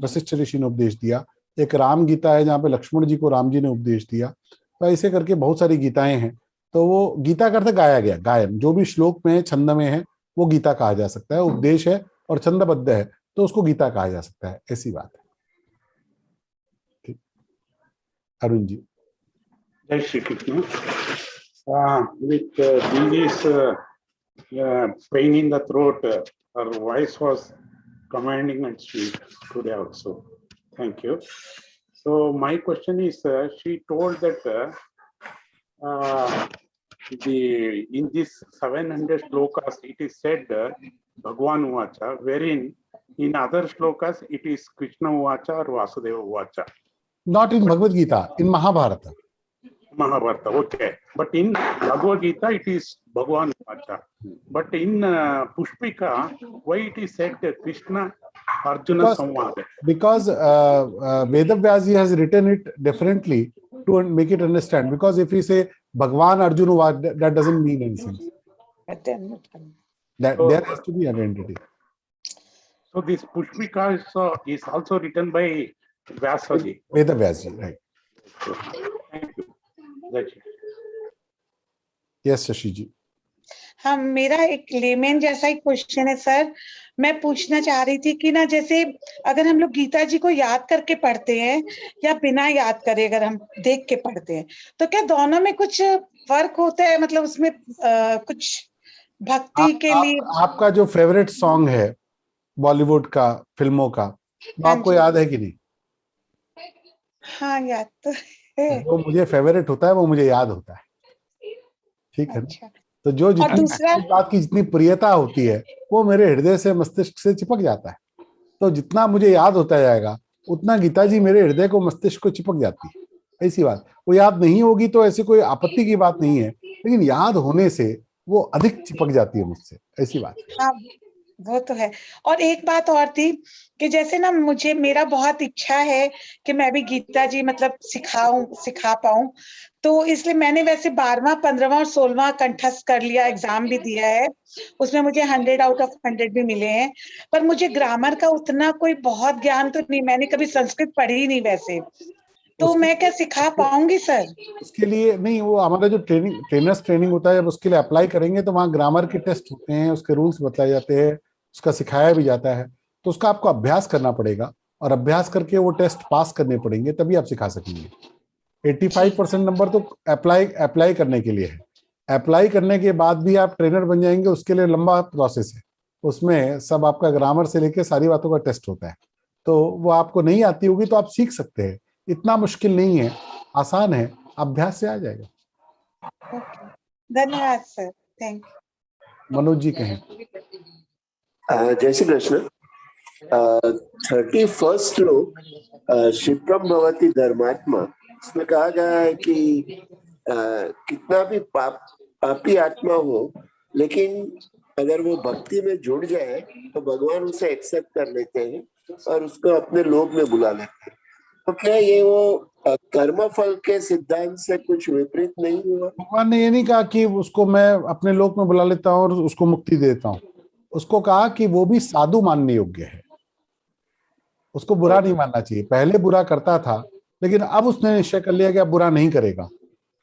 वशिष्ठ ऋषि ने उपदेश दिया। एक राम गीता है जहाँ पे लक्ष्मण जी को राम जी ने उपदेश दिया। तो ऐसे करके बहुत सारी गीताएं हैं। तो वो गीता का अर्थ गाया गया, गायन, जो भी श्लोक में है, छंद में है, वो गीता कहा जा सकता है। उपदेश है और छंदबद्ध है तो उसको गीता कहा जा सकता है, ऐसी बात है। ठीक, अरुण जी। जय Shri Krishna. With Dingy's pain in the throat, her voice was commanding and sweet today also. Thank you. So my question is, she told that in this 700 shlokas it is said Bhagwan Uvacha, wherein in other shlokas it is Krishna Uvacha or Vasudeva Uvacha. Not in Bhagavad Gita, in Mahabharata. Mahabharata, okay. But in Bhagavad Gita, it is Bhagwan Vacha. But in Pushpika, why it is said Krishna Arjuna Samvada? Because Vedavyasi has written it differently to make it understand. Because if we say Bhagwan Arjuna, that doesn't mean anything. There has to be identity. So this Pushpika is also written by Vyasaji. Vedavyasi, right. Thank you. Yes, Shashi जी। हाँ, मेरा एक layman जैसा ही question है sir. मैं पूछना चाह रही थी कि ना, जैसे अगर हम लोग गीता जी को याद करके पढ़ते हैं या बिना याद करे अगर हम देख के पढ़ते हैं, तो क्या दोनों में कुछ फर्क होता है? मतलब उसमें कुछ भक्ति के लिए आपका जो फेवरेट सॉन्ग है बॉलीवुड का, फिल्मों का, वो आपको याद है कि नहीं? हाँ, याद तो है। वो मुझे फेवरेट होता है, वो मुझे याद होता है। ठीक है। अच्छा। तो जो जितनी बात की जितनी प्रियता होती है वो मेरे हृदय से, मस्तिष्क से चिपक जाता है। तो जितना मुझे याद होता जाएगा उतना गीता जी मेरे हृदय को, मस्तिष्क को चिपक जाती है। ऐसी बात, वो याद नहीं होगी तो ऐसी कोई आपत्ति की बात नहीं है, लेकिन याद होने से वो अधिक चिपक जाती है मुझसे, ऐसी बात है। हाँ, वो तो है। और एक बात और थी कि जैसे ना, मेरा बहुत इच्छा है कि मैं भी गीता जी मतलब सिखा पाऊं, तो इसलिए मैंने वैसे 12वां, 15वां और 16वां कंठस्थ कर लिया, एग्जाम भी दिया है। उसमें मुझे 100 आउट ऑफ 100 भी मिले हैं। पर मुझे ग्रामर का उतना कोई बहुत ज्ञान तो नहीं, मैंने कभी संस्कृत पढ़ी नहीं वैसे, तो मैं क्या सिखा पाऊंगी सर? उसके लिए नहीं, वो हमारा जो ट्रेनर्स ट्रेनिंग होता है, जब उसके लिए अप्लाई करेंगे तो वहाँ ग्रामर के टेस्ट होते हैं, उसके रूल्स बताए जाते हैं, उसका सिखाया भी जाता है। तो उसका आपको अभ्यास करना पड़ेगा और अभ्यास करके वो टेस्ट पास करने पड़ेंगे, तभी आप सिखा सकेंगे। 85% नंबर तो अप्लाई करने के लिए है। अप्लाई करने के बाद भी आप ट्रेनर बन जाएंगे, उसके लिए लंबा प्रोसेस है। उसमें सब आपका ग्रामर से लेके सारी बातों का टेस्ट होता है। तो वो आपको नहीं आती होगी तो आप सीख सकते हैं, इतना मुश्किल नहीं है, आसान है, अभ्यास से आ जाएगा। धन्यवाद sir, thank you. Manoj ji कहें। जय श्री कृष्ण। 31st श्लोक क्षिप्रम भवति धर्मात्मा, इसमें कहा गया है कि कितना भी पापी आत्मा हो, लेकिन अगर वो भक्ति में जुड़ जाए तो भगवान उसे एक्सेप्ट कर लेते हैं और उसको अपने लोक में बुला लेते हैं। तो क्या ये वो कर्म फल के सिद्धांत से कुछ विपरीत नहीं हुआ? भगवान ने ये नहीं कहा कि उसको मैं अपने लोक में बुला लेता हूँ और उसको मुक्ति देता हूँ। उसको कहा कि वो भी साधु मानने योग्य है, उसको बुरा नहीं मानना चाहिए। पहले बुरा करता था, लेकिन अब उसने निश्चय कर लिया कि अब बुरा नहीं करेगा।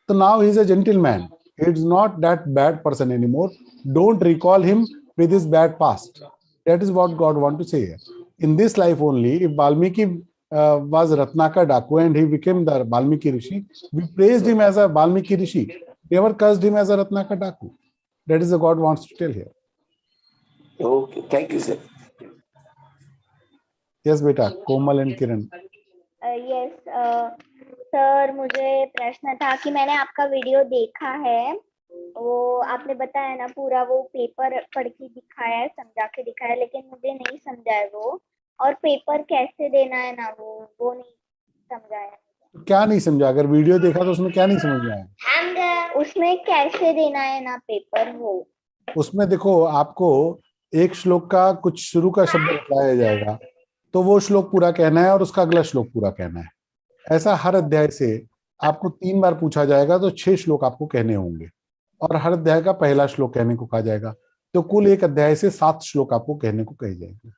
तो now he is a gentleman, he is not that bad person anymore. Don't recall him with his bad past. That is what God want to say here. in this life only, if Valmiki was Ratnaka Daku and he became the Valmiki Rishi, we praised him as a Valmiki Rishi. We never cursed him as a Ratnaka Daku. That is what God wants to tell here. Okay, thank you, sir. Yes, beta, Komal and Kiran. Yes sir, मुझे प्रश्न था कि मैंने आपका video देखा है, वो आपने बताया ना पूरा, वो पेपर पढ़ के दिखाया है, समझा के दिखाया है, लेकिन मुझे नहीं समझा है वो, और पेपर कैसे देना है ना वो नहीं समझा है। क्या नहीं समझा? अगर वीडियो देखा तो उसमें क्या नहीं समझ में आया? उसमें कैसे देना है ना पेपर, वो उसमें देखो, आपको एक श्लोक का कुछ शुरू का शब्द बताया जाएगा, तो वो श्लोक पूरा कहना है और उसका अगला श्लोक पूरा कहना है। ऐसा हर अध्याय से आपको 3 बार पूछा जाएगा, तो 6 श्लोक आपको कहने होंगे, और हर अध्याय का पहला श्लोक कहने को कहा जाएगा, तो कुल एक अध्याय से 7 श्लोक आपको कहने को कहे जाएंगे।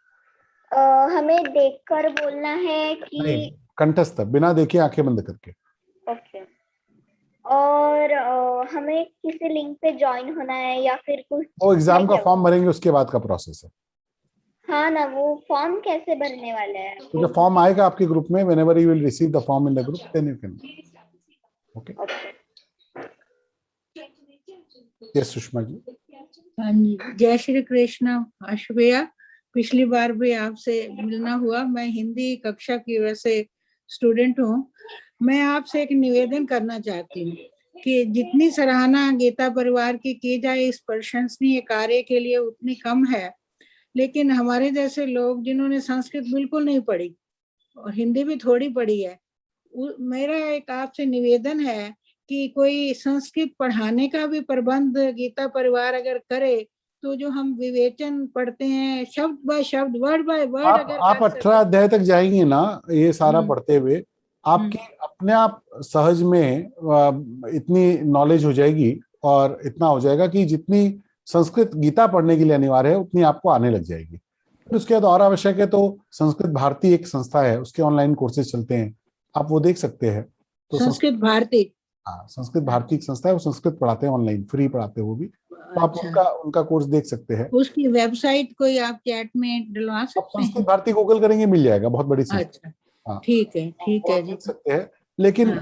हमें देखकर बोलना है कि नहीं, कंठस्थ, बिना देखे, आंखें बंद करके। ओके। और हमें किसी लिंक पे ज्वाइन होना है या फिर कुछ? वो एग्जाम का फॉर्म भरेंगे, उसके बाद का प्रोसेस है। हाँ ना, वो फॉर्म कैसे भरने वाले हैं? तो जब फॉर्म आएगा आपके ग्रुप में, whenever you will receive the form in the group, then you can. Okay. Yes, Sushma ji. हाँ जी, जय श्री कृष्ण। आशुभैया, पिछली बार भी आपसे मिलना हुआ। मैं हिंदी कक्षा की वैसे स्टूडेंट हूँ। मैं आपसे एक निवेदन करना चाहती हूँ कि जितनी सराहना गीता परिवार की जाए इस प्रशंसनीय कार्य के लिए, उतनी कम है। लेकिन हमारे जैसे लोग जिन्होंने संस्कृत बिल्कुल नहीं पढ़ी और हिंदी भी थोड़ी पढ़ी है, मेरा एक आपसे निवेदन है कि कोई संस्कृत पढ़ाने का भी प्रबंध गीता परिवार अगर करे, तो जो हम विवेचन पढ़ते हैं शब्द बाय शब्द, वर्ड बाय वर्ड, अगर आप 18 अध्याय तक जाएंगे ना, ये सारा पढ़ते हुए आपकी अपने आप सहज में इतनी नॉलेज हो जाएगी और इतना हो जाएगा कि जितनी संस्कृत गीता पढ़ने के लिए अनिवार्य है, उतनी आपको आने लग जाएगी। फिर उसके बाद और आवश्यक है तो संस्कृत भारती एक संस्था है, उसके ऑनलाइन कोर्सेज चलते हैं, आप वो देख सकते हैं। तो संस्कृत भारती, हाँ, संस्कृत भारती एक संस्था है, वो संस्कृत पढ़ाते हैं ऑनलाइन, फ्री पढ़ाते हैं वो भी। तो आप उनका कोर्स देख सकते हैं। उसकी वेबसाइट कोई आप चैट में डलवा सकते हैं? संस्कृत भारती गूगल करेंगे, मिल जाएगा, बहुत बड़ी संस्था। अच्छा, ठीक है जी, देख सकते हैं। लेकिन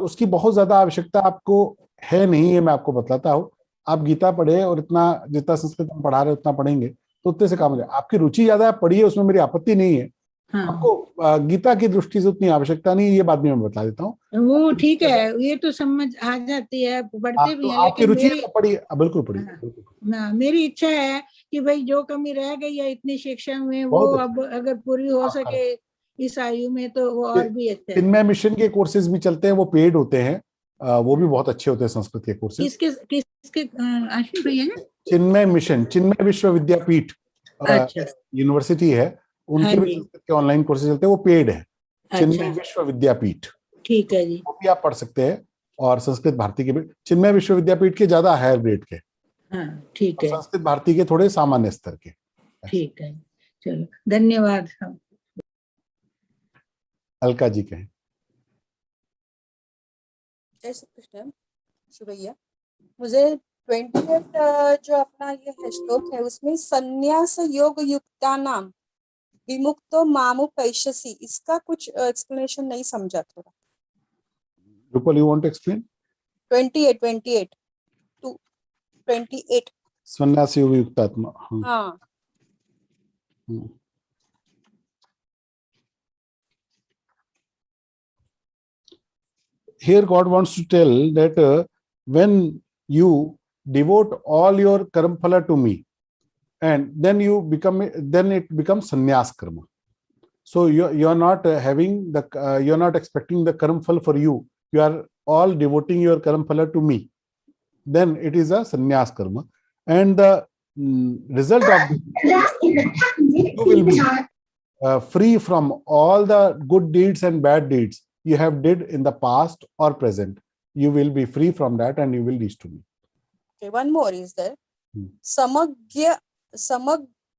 उसकी बहुत ज्यादा आवश्यकता आपको है नहीं, ये मैं आपको बताता हूँ। आप गीता पढ़े और इतना जितना संस्कृत में पढ़ा रहे उतना पढ़ेंगे तो उतने से काम हो जाए। आपकी रुचि ज्यादा आप पढ़िए, उसमें मेरी आपत्ति नहीं है। आपको गीता की दृष्टि से उतनी आवश्यकता नहीं, ये बात भी मैं बता देता हूँ। वो ठीक है, ये तो समझ आ जाती है, पढ़ते भी हैं। आपकी रुचि है तो पढ़िए, बिल्कुल पढ़िए। ना, मेरी इच्छा है कि भाई जो कमी रह गई है इतनी शिक्षा में, वो अब अगर पूरी हो सके इस आयु में, तो वो और भी अच्छा है। चिन्मय मिशन के कोर्सेज भी चलते हैं, वो पेड होते हैं, वो भी बहुत अच्छे होते हैं संस्कृत के कोर्सेज। किसके आशीष भैया है? चिन्मय मिशन, चिन्मय विश्व विद्यापीठ यूनिवर्सिटी है, उनके भी संस्कृत के ऑनलाइन कोर्सेज चलते हैं, वो पेड है। चिन्मय विश्व विद्यापीठ, ठीक है जी, वो भी आप पढ़ सकते हैं। और संस्कृत भारती के भी, चिन्मय विश्व विद्यापीठ के ज्यादा हायर ग्रेड के, ठीक है। संस्कृत भारती के थोड़े सामान्य स्तर के। ठीक है, चलो धन्यवाद। अलका जी कहें। जय श्री कृष्ण। शुभैया, मुझे 28 जो अपना ये है श्लोक है, उसमें संन्यास योग युक्ता नाम विमुक्तो मामु पैशसी, इसका कुछ एक्सप्लेनेशन नहीं समझा थोड़ा। Rupal, you want to explain? 28 to 28 संन्यास योग युक्तात्मा। हाँ। Here God wants to tell that when you devote all your karma phala to me, and then it becomes sannyas karma. So you are not having the you are not expecting the karma phala for you. You are all devoting your karma phala to me. Then it is a sannyas karma, and the result of you will be free from all the good deeds and bad deeds you have did in the past or present. You will be free from that and you will reach to me. Okay, one more is there.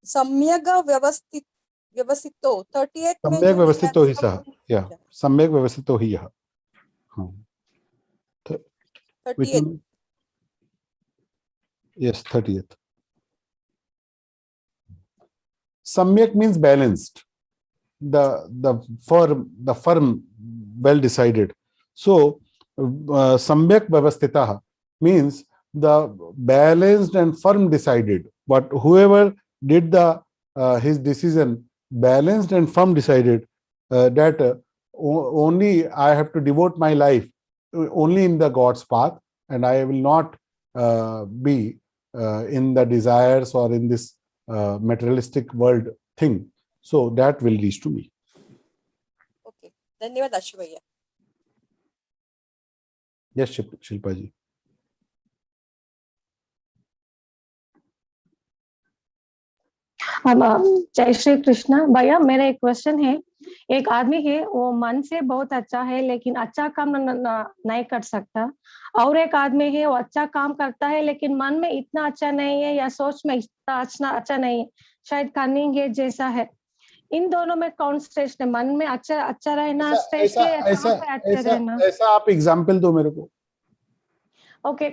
Samyaga vyavasito 38 सम्यक व्यवस्थितो ही सह, या सम्यक व्यवस्थितो ही यह। 38 yes, 30th. Samyak means balanced. the firm well decided. So samyak vyavastitah means the balanced and firm decided. But whoever did the his decision balanced and firm decided that only I have to devote my life only in the God's path, and I will not be in the desires or in this materialistic world thing. So that will reach to me. Okay. धन्यवाद आशु भैया. Yes, Shilpa ji. जय श्री कृष्णा. भैया मेरा एक question है. एक आदमी है वो मन से बहुत अच्छा है लेकिन अच्छा काम नहीं कर सकता, और एक आदमी है वो अच्छा काम करता है लेकिन मन में इतना अच्छा नहीं है या सोच में इतना अच्छा नहीं है, शायद कनिंग है जैसा है. इन दोनों में कौन श्रेष्ठ है? मन में अच्छा रहना श्रेष्ठ है या काम पे अच्छा रहना? ऐसा आप एग्जाम्पल दो मेरे को. ओके,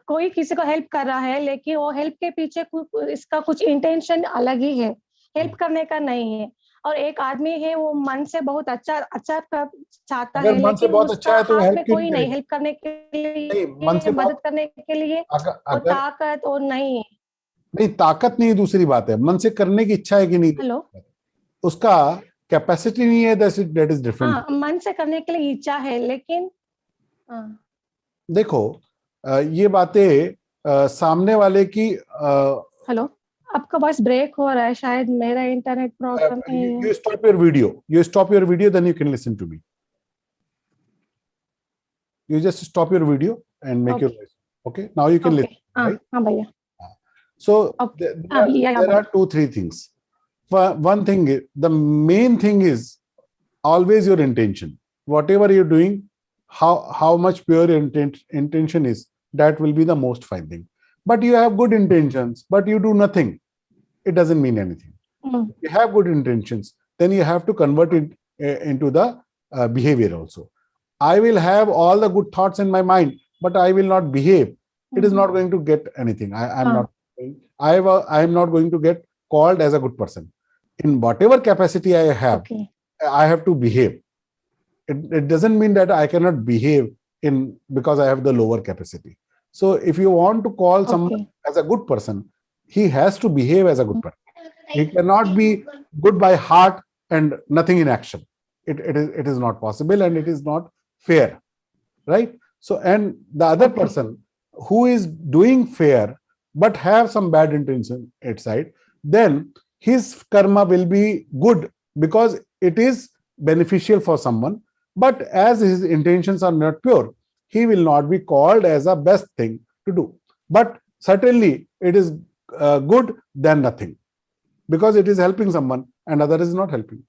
कोई किसी को हेल्प कर रहा है लेकिन वो हेल्प के पीछे इसका कुछ इंटेंशन अलग ही है, हेल्प करने का नहीं है. और एक आदमी है वो मन से बहुत अच्छा चाहता है मन से बहुत अच्छा है तो हेल्प कोई नहीं, हेल्प करने के लिए मदद करने के लिए वो ताकत और नहीं. नहीं, ताकत नहीं, दूसरी बात है मन से करने की इच्छा है कि नहीं. हेलो, उसका कैपेसिटी नहीं है, दैट इज डिफरेंट. मन से करने के लिए इच्छा है लेकिन देखो ये बातें सामने वाले की. हेलो, आपका वॉइस ब्रेक हो रहा है, शायद मेरा इंटरनेट प्रॉब्लम है. You stop your video, then you can listen to me. You just stop your video and make your voice. Okay, now you can listen. Right? हाँ भैया. So there are 2-3 things. One thing is, the main thing is always your intention. Whatever you're doing, how much pure your intention is, that will be the most fine thing. But you have good intentions, but you do nothing, it doesn't mean anything. You have good intentions, then you have to convert it into the behavior also. I will have all the good thoughts in my mind, but I will not behave. It is not going to get anything. I am not going to get called as a good person. In whatever capacity I have, I have to behave. It doesn't mean that I cannot behave because I have the lower capacity. So if you want to call someone as a good person, he has to behave as a good person. He cannot be good by heart and nothing in action. It is not possible and it is not fair, right? So, and the other person who is doing fair but have some bad intention outside, then his karma will be good because it is beneficial for someone. But as his intentions are not pure, he will not be called as a best thing to do. But certainly it is good than nothing, because it is helping someone and other is not helping.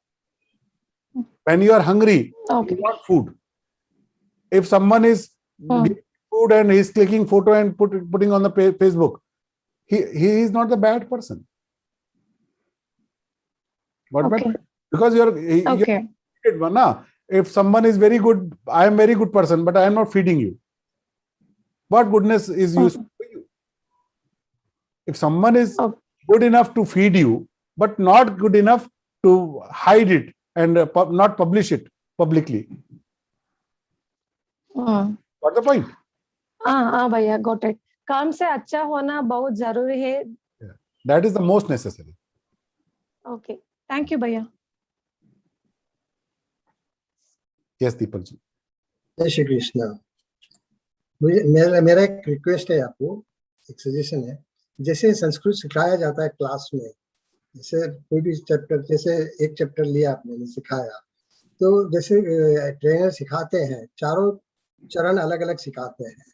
When you are hungry, you want food. If someone is giving food and he is clicking photo and putting on the Facebook, he is not the bad person. Because you're if someone is very good, I am very good person, but I am not feeding you. What goodness is useful for you? If someone is good enough to feed you, but not good enough to hide it and not publish it publicly. What's the point? हाँ भैया, got it. काम से अच्छा होना बहुत जरूरी है. That is the most necessary. Okay, thank you भैया. Yes, Deepak ji. जय श्री कृष्ण. मेरा एक रिक्वेस्ट है आपको, एक सजेशन है. जैसे संस्कृत सिखाया जाता है क्लास में, जैसे कोई भी चैप्टर, जैसे एक चैप्टर लिया आपने सिखाया, तो जैसे ट्रेनर सिखाते हैं, चारों चरण अलग अलग सिखाते हैं,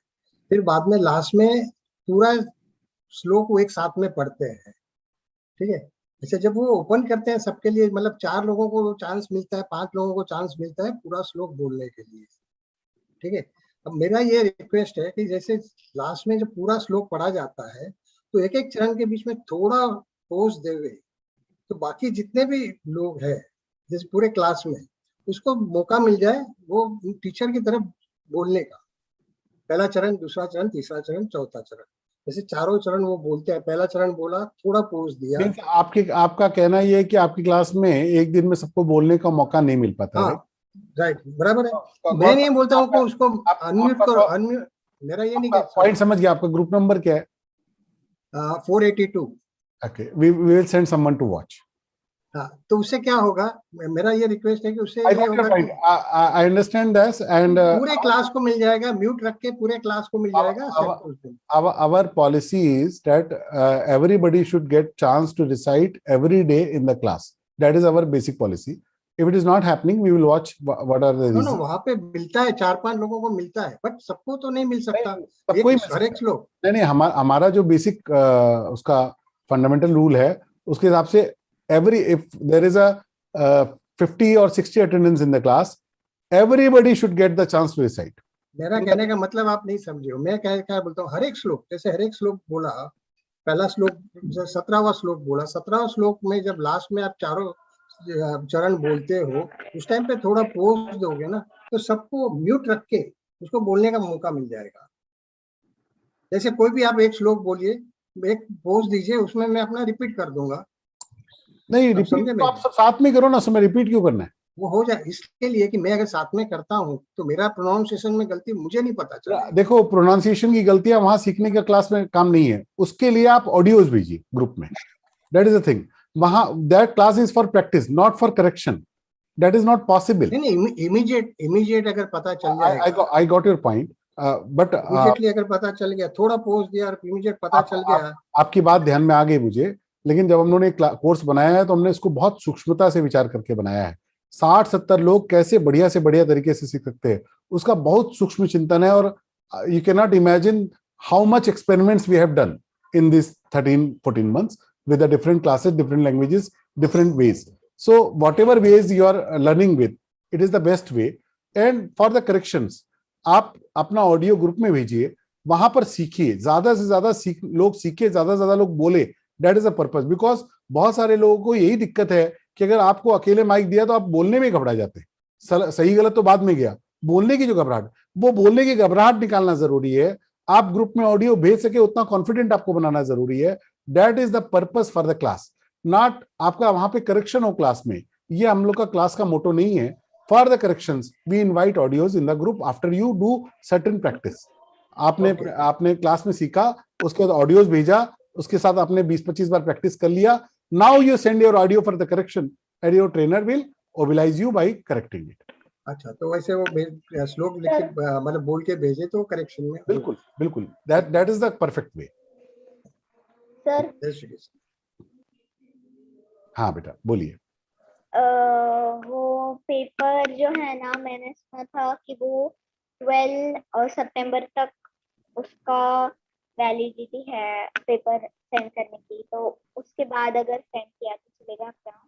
फिर बाद में लास्ट में पूरा श्लोक वो एक साथ में पढ़ते हैं. ठीक है. अच्छा, जब वो ओपन करते हैं सबके लिए, मतलब 4 लोगों को चांस मिलता है, 5 लोगों को चांस मिलता है पूरा श्लोक बोलने के लिए. ठीक है. अब मेरा ये रिक्वेस्ट है कि जैसे लास्ट में जब पूरा श्लोक पढ़ा जाता है तो एक एक चरण के बीच में थोड़ा पॉज देवे, तो बाकी जितने भी लोग हैं जैसे पूरे क्लास में, उसको मौका मिल जाए वो टीचर की तरफ बोलने का. पहला चरण, दूसरा चरण, तीसरा चरण, चौथा चरण, जैसे चारों चरण वो बोलते हैं, पहला चरण बोला, थोड़ा पोज दिया। Means आपका कहना ये है कि आपकी क्लास में एक दिन में सबको बोलने का मौका नहीं मिल पाता है? हाँ राइट, बराबर है। मैं नहीं बोलता हूँ कि उसको अनम्यूट करो, अनम्यूट, मेरा ये नहीं कहता। पॉइंट समझ गया। आपका ग्रुप नंबर क्या है? 482। Okay, we will send someone to watch. हाँ, तो उससे क्या होगा, मेरा ये रिक्वेस्ट है कि उससे I ये got your होगा point. कि I understand this, and पूरे क्लास को मिल जाएगा, म्यूट रख के पूरे क्लास को मिल जाएगा। our policy is that everybody should get chance to recite every day in the class. That is our basic policy. If it is not happening, we will watch what are the reasons. No, वहाँ पे मिलता है, 4-5 लोगों को मिलता है, but सबको तो नहीं मिल सकता। सबको ही मिल सकता है। श्लोक नहीं, हमारा जो बेसिक उसका फंडामेंटल रूल है, उसके हिसाब से if there is a 50 or 60 attendance in the class, everybody should get the chance to recite. मेरा कहने का मतलब आप नहीं समझे हो। मैं क्या बोलता हूँ, हर एक श्लोक, जैसे हर एक श्लोक बोला, पहला श्लोक 17वां श्लोक बोला, 17वां श्लोक में जब लास्ट में आप चारों चरण बोलते हो, उस टाइम पे थोड़ा पोज दोगे ना, तो सबको म्यूट रख के उसको बोलने का मौका मिल जाएगा। जैसे कोई भी आप एक श्लोक बोलिए, एक पोज दीजिए, उसमें मैं अपना रिपीट कर दूंगा। नहीं, रिपीट तो आप सब साथ में करो ना, उसमें रिपीट क्यों करना है? वो हो जाए इसके लिए कि मैं अगर साथ में करता हूँ तो मेरा प्रोनाउंसिएशन में गलती मुझे नहीं पता चला। देखो, प्रोनाउंसिएशन की गलतियां वहां सीखने का क्लास में काम नहीं है, उसके लिए आप ऑडियोज भेजिए ग्रुप में। That is the thing. वहां that class is for practice, not for correction. That is not possible. नहीं, इमीडिएट अगर पता चल जाएगा। I got your point, but immediately अगर पता चल गया, थोड़ा पोज दिया और इमीडिएट पता चल गया। आपकी बात ध्यान में आ गई मुझे, लेकिन जब हम लोगों ने कोर्स बनाया है तो हमने इसको बहुत सूक्ष्मता से विचार करके बनाया है। 60-70 लोग कैसे बढ़िया से बढ़िया तरीके से सीख सकते हैं, उसका बहुत सूक्ष्म चिंतन है। और you can not imagine how much experiments we have done in this 13-14 months with the different classes, different languages, different ways. So whatever ways you are learning with, it is the best way. And for the corrections, आप अपना audio group में भेजिए, वहां पर सीखिए, ज्यादा से ज्यादा लोग सीखे, ज्यादा से ज्यादा लोग बोले। That is a purpose. Because बहुत सारे लोगों को यही दिक्कत है कि अगर आपको अकेले माइक दिया तो आप बोलने में घबरा जाते हैं। सही गलत तो बाद में गया, बोलने की जो घबराहट, वो बोलने की घबराहट निकालना जरूरी है। आप ग्रुप में ऑडियो भेज सके उतना कॉन्फिडेंट आपको बनाना जरूरी है। That is the purpose for the class, not आपका वहां पे करेक्शन हो क्लास में। ये हम लोग का क्लास का मोटो नहीं है। For the corrections we invite audios in the group after you do certain practice. आपने क्लास में सीखा, उसके बाद ऑडियोज भेजा, उसके साथ आपने 20-25 बार प्रैक्टिस कर लिया। Now you send your audio for the correction and your trainer will oblige you by correcting it. अच्छा, तो वैसे वो श्लोक लिख के मतलब बोल के भेजे तो करेक्शन में। बिल्कुल that is the perfect way. Sir, हाँ बेटा बोलिए। वो पेपर जो है ना, मैंने सुना था कि वो 12 सितंबर तक उसका वैलिडिटी है पेपर सेंड करने की, तो उसके बाद अगर सेंड किया तो चलेगा क्या?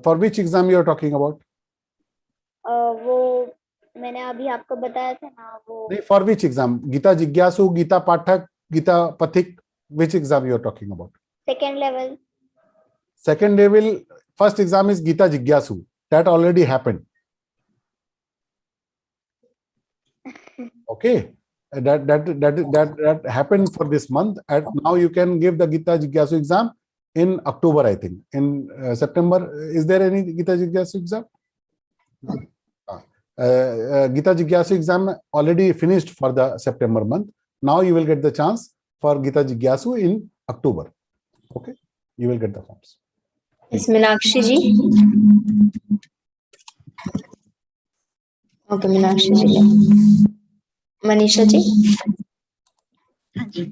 For which exam you are talking about? वो मैंने अभी आपको बताया था ना, वो नहीं, फॉर विच एग्जाम? गीता जिज्ञासु, Gita Pathak, Geeta Pathik, which exam you are talking about? Second level. Second level, first exam is Geeta Jigyasu. That already happened. Okay, that happened for this month. And now you can give the Geeta Jigyasu exam in October, I think. In September, is there any Geeta Jigyasu exam? Geeta Jigyasu exam already finished for the September month. Now you will get the chance for Geeta Jigyasu in October. Okay, you will get the forms. Meenakshi ji. Okay, Meenakshi ji. Manisha ji. हाँ जी,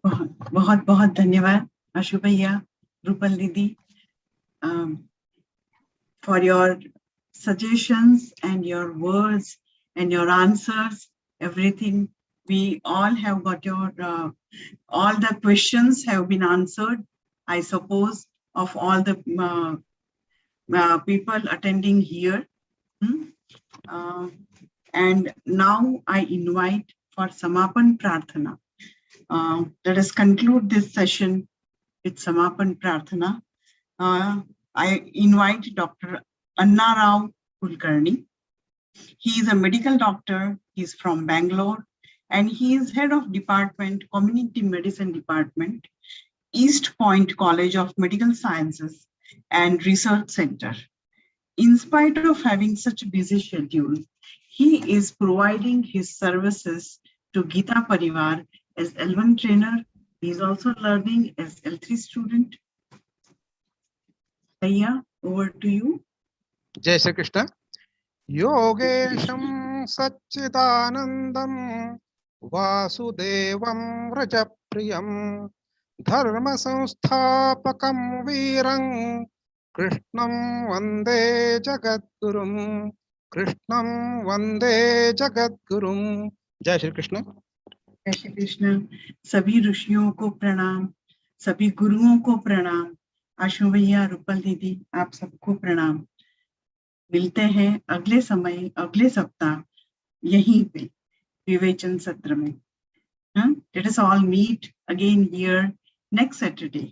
बहुत बहुत धन्यवाद आशु भैया, रूपल दीदी, for your suggestions and your words and your answers, everything. We all have got your all the questions have been answered, I suppose, of all the people attending here. And now I invite for Samapan Prarthana. Let us conclude this session with Samapan Prarthana. I invite Dr. Anna Rao Kulkarni. He is a medical doctor. He is from Bangalore. and he is head of department, Community Medicine Department, East Point College of Medical Sciences and Research Center. In spite of having such a busy schedule, he is providing his services to Geeta Parivar as L1 trainer. He is also learning as L3 student. Bhaiya, over to you. जय श्री कृष्ण। योगेशं सच्चिदानन्दं वासुदेवं व्रजप्रियं धर्मसंस्थापकं वीरं कृष्णं वन्दे जगद्गुरुं, कृष्णं वन्दे जगद्गुरुं। जय श्री कृष्ण। जय श्री कृष्ण। सभी ऋषियों को प्रणाम, सभी गुरुओं को प्रणाम। आशु भैया, रूपल दीदी, आप सबको प्रणाम। मिलते हैं अगले समय, अगले सप्ताह यहीं पे विवेचन सत्र में। Let us all meet again here next Saturday